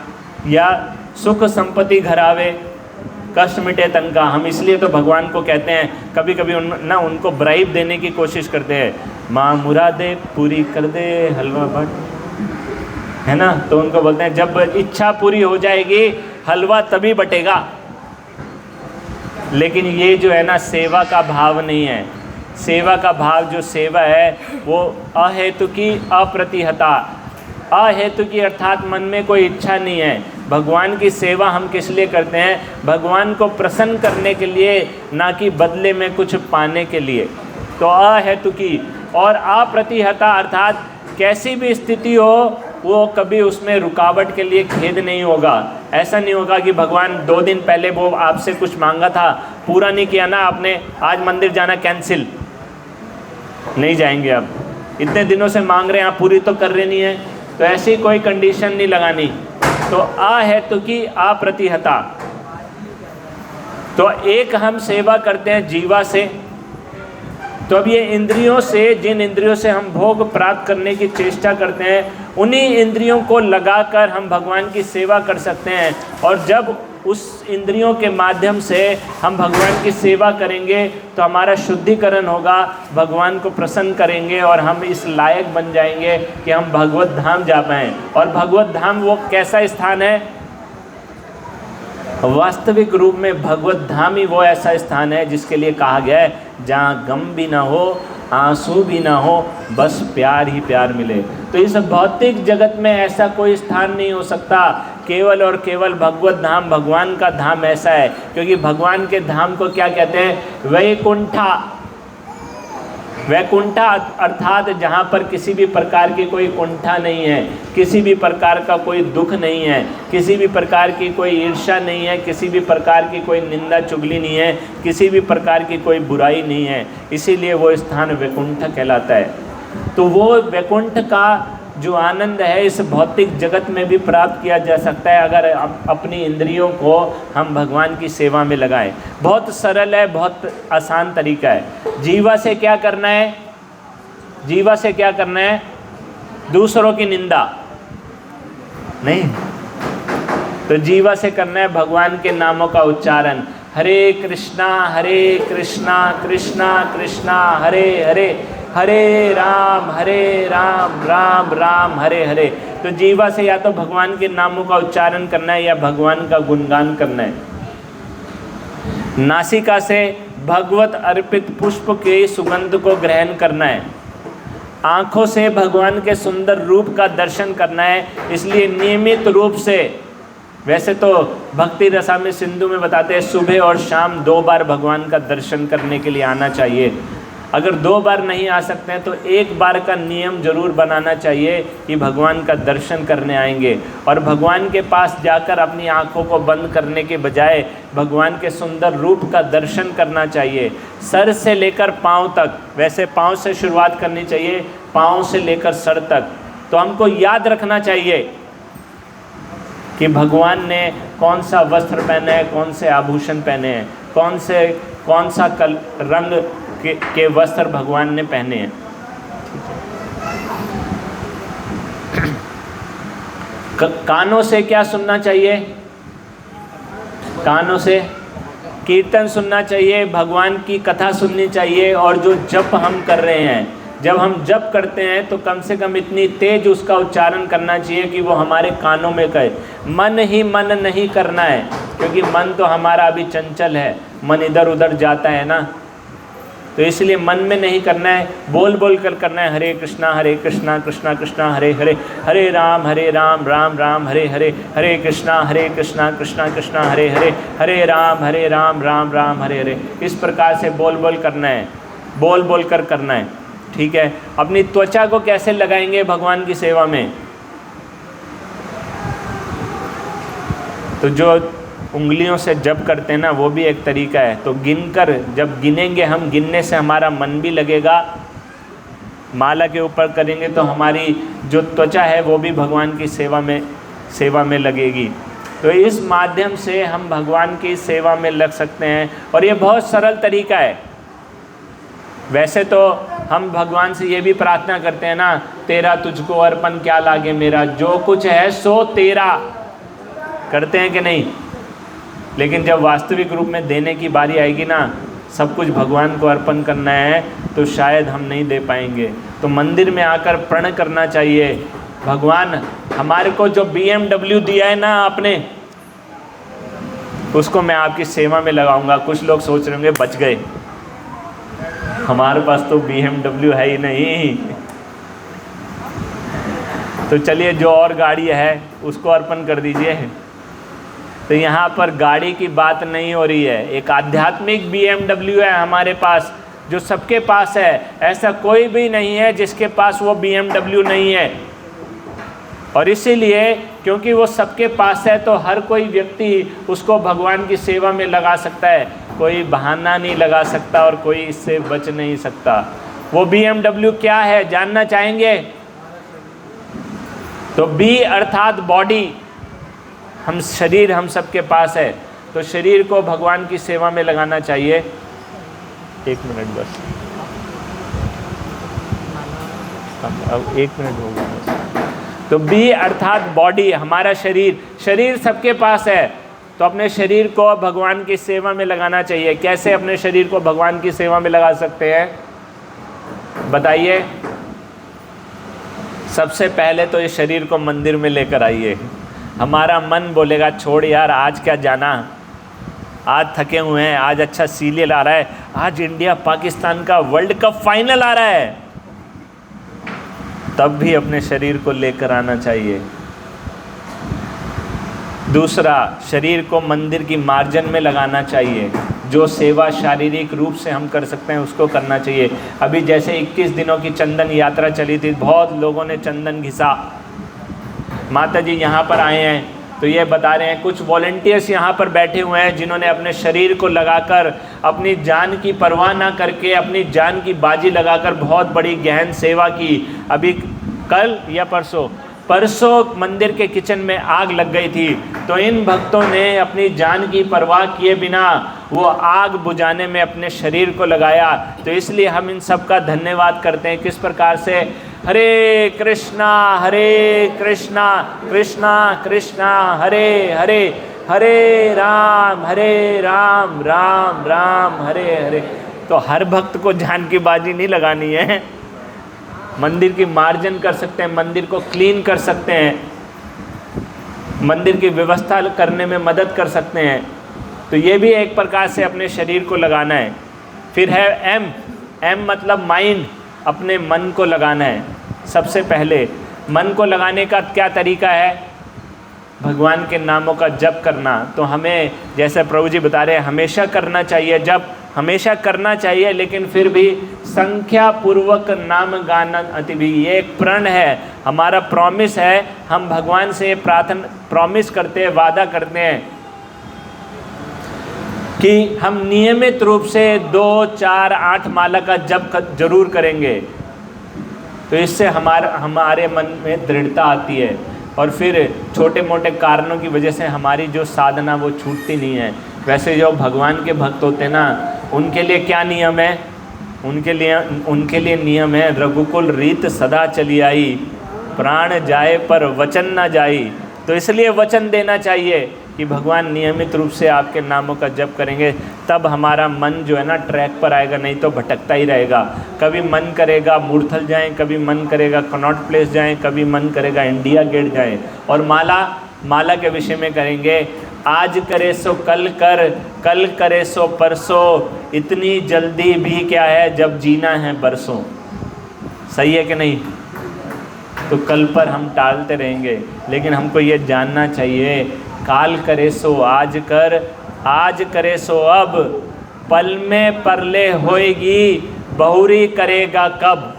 या सुख संपत्ति घर आवे, कष्ट मिटे तन का। हम इसलिए तो भगवान को कहते हैं, कभी कभी उनको ब्राइब देने की कोशिश करते हैं, माँ मुरादे पूरी कर दे हलवा बट, है ना। तो उनको बोलते हैं जब इच्छा पूरी हो जाएगी हलवा तभी बटेगा। लेकिन ये जो है ना, सेवा का भाव नहीं है। सेवा का भाव, जो सेवा है वो अहेतु की, अप्रतिहता। अहेतु की अर्थात मन में कोई इच्छा नहीं है। भगवान की सेवा हम किस लिए करते हैं? भगवान को प्रसन्न करने के लिए, ना कि बदले में कुछ पाने के लिए। तो अहेतु की और अप्रतिहता अर्थात कैसी भी स्थिति हो, वो कभी उसमें रुकावट के लिए खेद नहीं होगा। ऐसा नहीं होगा कि भगवान 2 दिन पहले वो आपसे कुछ मांगा था, पूरा नहीं किया ना आपने, आज मंदिर जाना कैंसिल, नहीं जाएंगे अब, इतने दिनों से मांग रहे हैं आप पूरी तो कर रहे नहीं है। तो ऐसी कोई कंडीशन नहीं लगानी। तो अहेतु की अप्रतिहता। तो एक हम सेवा करते हैं जीवा से। तो अब ये इंद्रियों से, जिन इंद्रियों से हम भोग प्राप्त करने की चेष्टा करते हैं, उन्हीं इंद्रियों को लगाकर हम भगवान की सेवा कर सकते हैं। और जब उस इंद्रियों के माध्यम से हम भगवान की सेवा करेंगे तो हमारा शुद्धिकरण होगा, भगवान को प्रसन्न करेंगे और हम इस लायक बन जाएंगे कि हम भगवत धाम जा पाएँ। और भगवत धाम वो कैसा स्थान है? वास्तविक रूप में भगवत धाम ही वो ऐसा स्थान है जिसके लिए कहा गया है, जहाँ गम भी ना हो, आंसू भी ना हो, बस प्यार ही प्यार मिले। तो इस भौतिक जगत में ऐसा कोई स्थान नहीं हो सकता, केवल और केवल भगवत धाम, भगवान का धाम ऐसा है। क्योंकि भगवान के धाम को क्या कहते हैं? वैकुंठा। वैकुंठा अर्थात जहाँ पर किसी भी प्रकार की कोई कुंठा नहीं है, किसी भी प्रकार का कोई दुख नहीं है, किसी भी प्रकार की कोई ईर्ष्या नहीं है, किसी भी प्रकार की कोई निंदा चुगली नहीं है, किसी भी प्रकार की कोई बुराई नहीं है। इसीलिए वो स्थान वैकुंठ कहलाता है। तो वो वैकुंठ का जो आनंद है इस भौतिक जगत में भी प्राप्त किया जा सकता है अगर अपनी इंद्रियों को हम भगवान की सेवा में लगाएं। बहुत सरल है, बहुत आसान तरीका है। जीवा से क्या करना है? जीवा से क्या करना है? दूसरों की निंदा नहीं, तो जीवा से करना है भगवान के नामों का उच्चारण। हरे कृष्णा कृष्णा कृष्णा हरे हरे, हरे राम राम राम हरे हरे। तो जीवा से या तो भगवान के नामों का उच्चारण करना है या भगवान का गुणगान करना है। नासिका से भगवत अर्पित पुष्प के सुगंध को ग्रहण करना है। आँखों से भगवान के सुंदर रूप का दर्शन करना है। इसलिए नियमित रूप से, वैसे तो भक्ति रसामृत सिंधु में बताते हैं सुबह और शाम 2 बार भगवान का दर्शन करने के लिए आना चाहिए। अगर 2 बार नहीं आ सकते हैं तो 1 बार का नियम जरूर बनाना चाहिए कि भगवान का दर्शन करने आएंगे। और भगवान के पास जाकर अपनी आँखों को बंद करने के बजाय भगवान के सुंदर रूप का दर्शन करना चाहिए। सर से लेकर पाँव तक, वैसे पाँव से शुरुआत करनी चाहिए, पाँव से लेकर सर तक। तो हमको याद रखना चाहिए कि भगवान ने कौन सा वस्त्र पहने हैं, कौन से आभूषण पहने हैं, कौन सा रंग के वस्त्र भगवान ने पहने हैं। कानों से क्या सुनना चाहिए? कानों से कीर्तन सुनना चाहिए, भगवान की कथा सुननी चाहिए। और जो जप हम कर रहे हैं, जब हम जप करते हैं तो कम से कम इतनी तेज उसका उच्चारण करना चाहिए कि वो हमारे कानों में कहे। मन ही मन नहीं करना है, क्योंकि मन तो हमारा अभी चंचल है, मन इधर उधर जाता है ना, तो इसलिए मन में नहीं करना है, बोल बोल कर करना है। हरे कृष्णा कृष्णा कृष्णा हरे हरे, हरे राम राम राम हरे हरे, हरे कृष्णा कृष्णा कृष्णा हरे हरे, हरे राम राम हरे हरे। इस प्रकार से बोल बोल करना है, बोल बोल कर करना है। ठीक है। अपनी त्वचा को कैसे लगाएंगे भगवान की सेवा में? तो जो उंगलियों से जप करते हैं ना, वो भी एक तरीका है। तो गिनकर, जब गिनेंगे हम, गिनने से हमारा मन भी लगेगा, माला के ऊपर करेंगे तो हमारी जो त्वचा है वो भी भगवान की सेवा में लगेगी। तो इस माध्यम से हम भगवान की सेवा में लग सकते हैं। और ये बहुत सरल तरीका है। वैसे तो हम भगवान से ये भी प्रार्थना करते हैं ना, तेरा तुझको अर्पण क्या लागे मेरा, जो कुछ है सो तेरा, करते हैं कि नहीं? लेकिन जब वास्तविक रूप में देने की बारी आएगी ना, सब कुछ भगवान को अर्पण करना है, तो शायद हम नहीं दे पाएंगे। तो मंदिर में आकर प्रण करना चाहिए, भगवान हमारे को जो BMW दिया है ना आपने, उसको मैं आपकी सेवा में लगाऊंगा। कुछ लोग सोच रहे होंगे बच गए, हमारे पास तो BMW है ही नहीं। तो चलिए जो और गाड़ी है उसको अर्पण कर दीजिए। तो यहाँ पर गाड़ी की बात नहीं हो रही है, एक आध्यात्मिक BMW है हमारे पास, जो सबके पास है। ऐसा कोई भी नहीं है जिसके पास वो BMW नहीं है। और इसीलिए क्योंकि वो सबके पास है तो हर कोई व्यक्ति उसको भगवान की सेवा में लगा सकता है। कोई बहाना नहीं लगा सकता और कोई इससे बच नहीं सकता। वो BMW क्या है जानना चाहेंगे? तो B अर्थात बॉडी, हम शरीर हम सबके पास है। तो शरीर को भगवान की सेवा में लगाना चाहिए। 1 मिनट बस, अब 1 मिनट हो गया बस। तो B अर्थात बॉडी, हमारा शरीर, शरीर सबके पास है। तो अपने शरीर को भगवान की सेवा में लगाना चाहिए। कैसे अपने शरीर को भगवान की सेवा में लगा सकते हैं बताइए? सबसे पहले तो इस शरीर को मंदिर में लेकर आइए। हमारा मन बोलेगा छोड़ यार, आज क्या जाना, आज थके हुए हैं, आज अच्छा सीरियल आ रहा है, आज इंडिया पाकिस्तान का वर्ल्ड कप फाइनल आ रहा है, तब भी अपने शरीर को लेकर आना चाहिए। दूसरा, शरीर को मंदिर की मार्जन में लगाना चाहिए। जो सेवा शारीरिक रूप से हम कर सकते हैं उसको करना चाहिए। अभी जैसे 21 दिनों की चंदन यात्रा चली थी, बहुत लोगों ने चंदन घिसा। माता जी यहाँ पर आए हैं तो ये बता रहे हैं, कुछ वॉलंटियर्स यहाँ पर बैठे हुए हैं जिन्होंने अपने शरीर को लगाकर, अपनी जान की परवाह ना करके, अपनी जान की बाजी लगाकर बहुत बड़ी गहन सेवा की। अभी कल या परसों मंदिर के किचन में आग लग गई थी, तो इन भक्तों ने अपनी जान की परवाह किए बिना वो आग बुझाने में अपने शरीर को लगाया। तो इसलिए हम इन सब का धन्यवाद करते हैं। किस प्रकार से? हरे कृष्णा कृष्णा कृष्णा हरे हरे, हरे राम राम राम हरे हरे। तो हर भक्त को जान की बाजी नहीं लगानी है। मंदिर की मार्जन कर सकते हैं, मंदिर को क्लीन कर सकते हैं, मंदिर की व्यवस्था करने में मदद कर सकते हैं। तो ये भी एक प्रकार से अपने शरीर को लगाना है। फिर है एम, एम मतलब माइंड, अपने मन को लगाना है। सबसे पहले मन को लगाने का क्या तरीका है? भगवान के नामों का जप करना। तो हमें जैसे प्रभु जी बता रहे हैं हमेशा करना चाहिए, जप हमेशा करना चाहिए, लेकिन फिर भी संख्या पूर्वक नाम गाना अति भी, ये एक प्रण है, हमारा प्रॉमिस है। हम भगवान से प्रार्थना प्रॉमिस करते हैं, वादा करते हैं कि हम नियमित रूप से 2, 4, 8 माला का जप जरूर करेंगे। तो इससे हमारे मन में दृढ़ता आती है, और फिर छोटे मोटे कारणों की वजह से हमारी जो साधना वो छूटती नहीं है। वैसे जो भगवान के भक्त होते हैं ना, उनके लिए क्या नियम है? उनके लिए नियम है, रघुकुल रीत सदा चली आई, प्राण जाए पर वचन ना जाई। तो इसलिए वचन देना चाहिए कि भगवान नियमित रूप से आपके नामों का जप करेंगे, तब हमारा मन जो है ना ट्रैक पर आएगा, नहीं तो भटकता ही रहेगा। कभी मन करेगा मूर्थल जाएं, कभी मन करेगा कनॉट प्लेस जाएं, कभी मन करेगा इंडिया गेट जाएं। और माला के विषय में करेंगे, आज करे सो कल कर, कल करे सो परसों, इतनी जल्दी भी क्या है जब जीना है बरसों। सही है कि नहीं? तो कल पर हम टालते रहेंगे, लेकिन हमको ये जानना चाहिए, काल करे सो आज कर, आज करे सो अब, पल में परले होएगी, बहुरी करेगा कब।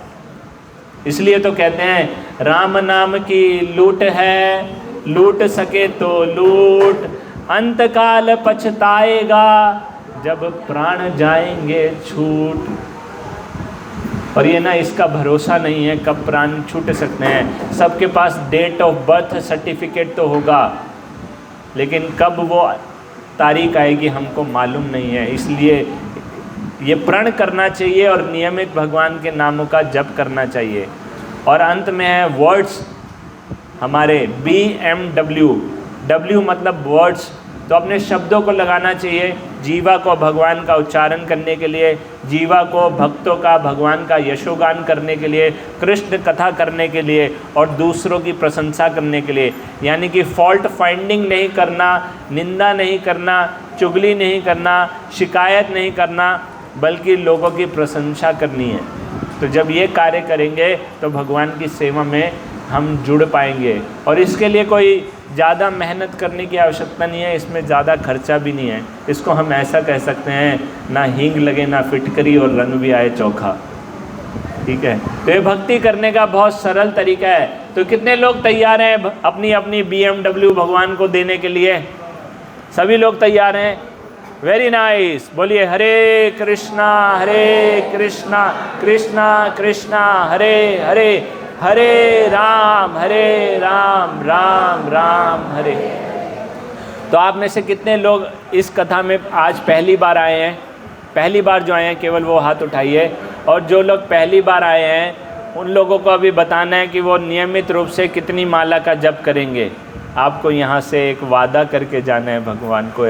इसलिए तो कहते हैं राम नाम की लूट है, लूट सके तो लूट, अंतकाल पछताएगा जब प्राण जाएंगे छूट। और ये ना इसका भरोसा नहीं है कब प्राण छूट सकते हैं। सबके पास डेट ऑफ बर्थ सर्टिफिकेट तो होगा, लेकिन कब वो तारीख आएगी हमको मालूम नहीं है। इसलिए ये प्रण करना चाहिए और नियमित भगवान के नामों का जप करना चाहिए। और अंत में है वर्ड्स, हमारे BMW, W मतलब वर्ड्स। तो अपने शब्दों को लगाना चाहिए, जीवा को भगवान का उच्चारण करने के लिए, जीवा को भक्तों का भगवान का यशोगान करने के लिए, कृष्ण कथा करने के लिए, और दूसरों की प्रशंसा करने के लिए। यानी कि फॉल्ट फाइंडिंग नहीं करना, निंदा नहीं करना, चुगली नहीं करना, शिकायत नहीं करना, बल्कि लोगों की प्रशंसा करनी है। तो जब ये कार्य करेंगे तो भगवान की सेवा में हम जुड़ पाएंगे। और इसके लिए कोई ज़्यादा मेहनत करने की आवश्यकता नहीं है, इसमें ज़्यादा खर्चा भी नहीं है। इसको हम ऐसा कह सकते हैं, ना हींग लगे ना फिटकरी और रंग भी आए चोखा। ठीक है, तो ये भक्ति करने का बहुत सरल तरीका है। तो कितने लोग तैयार हैं अपनी अपनी BMW भगवान को देने के लिए? सभी लोग तैयार हैं? Very nice. बोलिए हरे कृष्णा कृष्णा कृष्णा हरे हरे, हरे राम राम राम हरे। तो आप में से कितने लोग इस कथा में आज पहली बार आए हैं? पहली बार जो आए हैं केवल वो हाथ उठाइए। और जो लोग पहली बार आए हैं उन लोगों को अभी बताना है कि वो नियमित रूप से कितनी माला का जप करेंगे। आपको यहाँ से एक वादा करके जाना है भगवान को।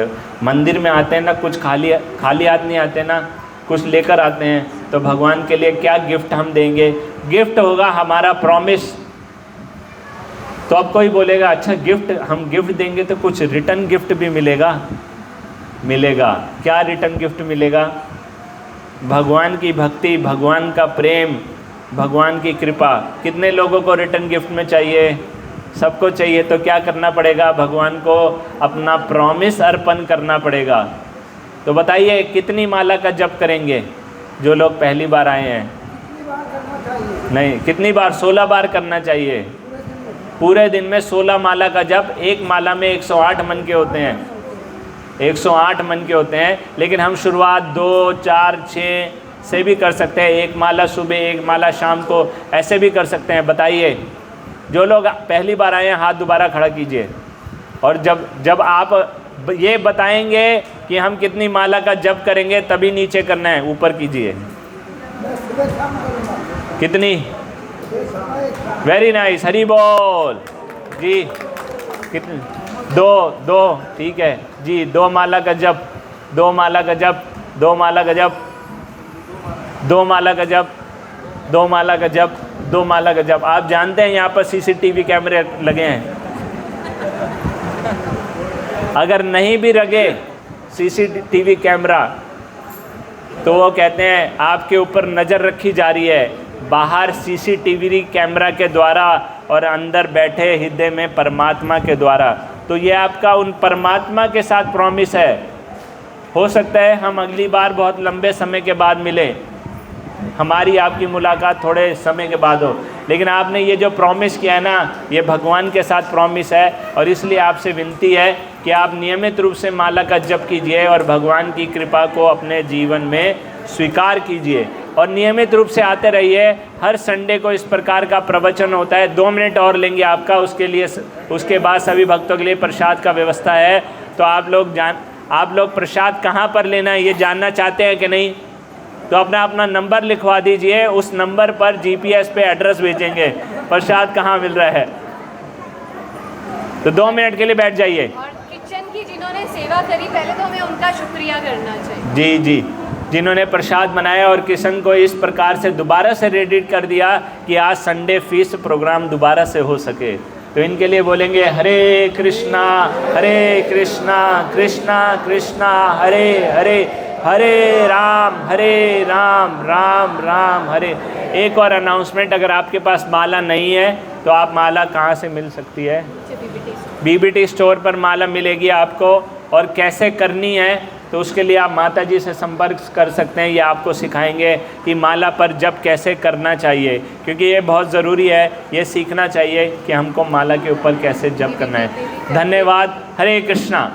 मंदिर में आते हैं ना, कुछ खाली हाथ नहीं आते ना, कुछ लेकर आते हैं। तो भगवान के लिए क्या गिफ्ट हम देंगे? गिफ्ट होगा हमारा प्रॉमिस। तो अब कोई बोलेगा अच्छा गिफ्ट, हम गिफ्ट देंगे तो कुछ रिटर्न गिफ्ट भी मिलेगा। क्या रिटर्न गिफ्ट मिलेगा? भगवान की भक्ति, भगवान का प्रेम, भगवान की कृपा। कितने लोगों को रिटर्न गिफ्ट में चाहिए? सबको चाहिए। तो क्या करना पड़ेगा? भगवान को अपना प्रॉमिस अर्पण करना पड़ेगा। तो बताइए कितनी माला का जप करेंगे जो लोग पहली बार आए हैं? नहीं, कितनी बार? 16 बार करना चाहिए। पूरे दिन में 16 माला का जप। एक माला में 108 मन के होते हैं, 108 मन के होते हैं। लेकिन हम शुरुआत 2, 4, 6 से भी कर सकते हैं। एक माला सुबह, एक माला शाम को, ऐसे भी कर सकते हैं। बताइए जो लोग पहली बार आए हैं हाथ दोबारा खड़ा कीजिए। और जब आप ये बताएंगे कि हम कितनी माला का जप करेंगे तभी नीचे करना है, ऊपर कीजिए। कितनी? वेरी नाइस, हरी बोल जी। कितनी? 2 ठीक है जी। 2 माला का जप, 2 माला का जप, 2 माला का जप, 2 माला का जप, 2 माला का जप, 2 माला का जप। आप जानते हैं यहाँ पर CCTV कैमरे लगे हैं। अगर नहीं भी लगे सीसीटीवी कैमरा, तो वो कहते हैं आपके ऊपर नज़र रखी जा रही है, बाहर सीसीटीवी कैमरा के द्वारा और अंदर बैठे हृदय में परमात्मा के द्वारा। तो ये आपका उन परमात्मा के साथ प्रॉमिस है। हो सकता है हम अगली बार बहुत लंबे समय के बाद मिलें, हमारी आपकी मुलाकात थोड़े समय के बाद हो, लेकिन आपने ये जो प्रॉमिस किया है ना, ये भगवान के साथ प्रॉमिस है। और इसलिए आपसे विनती है कि आप नियमित रूप से माला का जप कीजिए और भगवान की कृपा को अपने जीवन में स्वीकार कीजिए और नियमित रूप से आते रहिए। हर संडे को इस प्रकार का प्रवचन होता है। 2 मिनट और लेंगे आपका उसके लिए, उसके बाद सभी भक्तों के लिए प्रसाद का व्यवस्था है। तो आप लोग प्रसाद कहाँ पर लेना है ये जानना चाहते हैं कि नहीं? तो अपना नंबर लिखवा दीजिए, उस नंबर पर जीपीएस पे एड्रेस भेजेंगे प्रसाद कहाँ मिल रहा है। तो 2 मिनट के लिए बैठ जाइए। और किचन की जिन्होंने सेवा करी, पहले तो हमें उनका शुक्रिया करना चाहिए। जी जी, जिन्होंने प्रसाद बनाया और किशन को इस प्रकार से दोबारा से रेडी कर दिया कि आज संडे फीस्ट प्रोग्राम दोबारा से हो सके। तो इनके लिए बोलेंगे हरे कृष्णा कृष्णा कृष्णा हरे हरे, हरे राम राम राम हरे। एक और अनाउंसमेंट, अगर आपके पास माला नहीं है तो आप माला कहाँ से मिल सकती है? बीबीटी स्टोर पर माला मिलेगी आपको। और कैसे करनी है तो उसके लिए आप माता जी से संपर्क कर सकते हैं। ये आपको सिखाएंगे कि माला पर जप कैसे करना चाहिए, क्योंकि ये बहुत ज़रूरी है, ये सीखना चाहिए कि हमको माला के ऊपर कैसे जप करना है। धन्यवाद। हरे कृष्णा।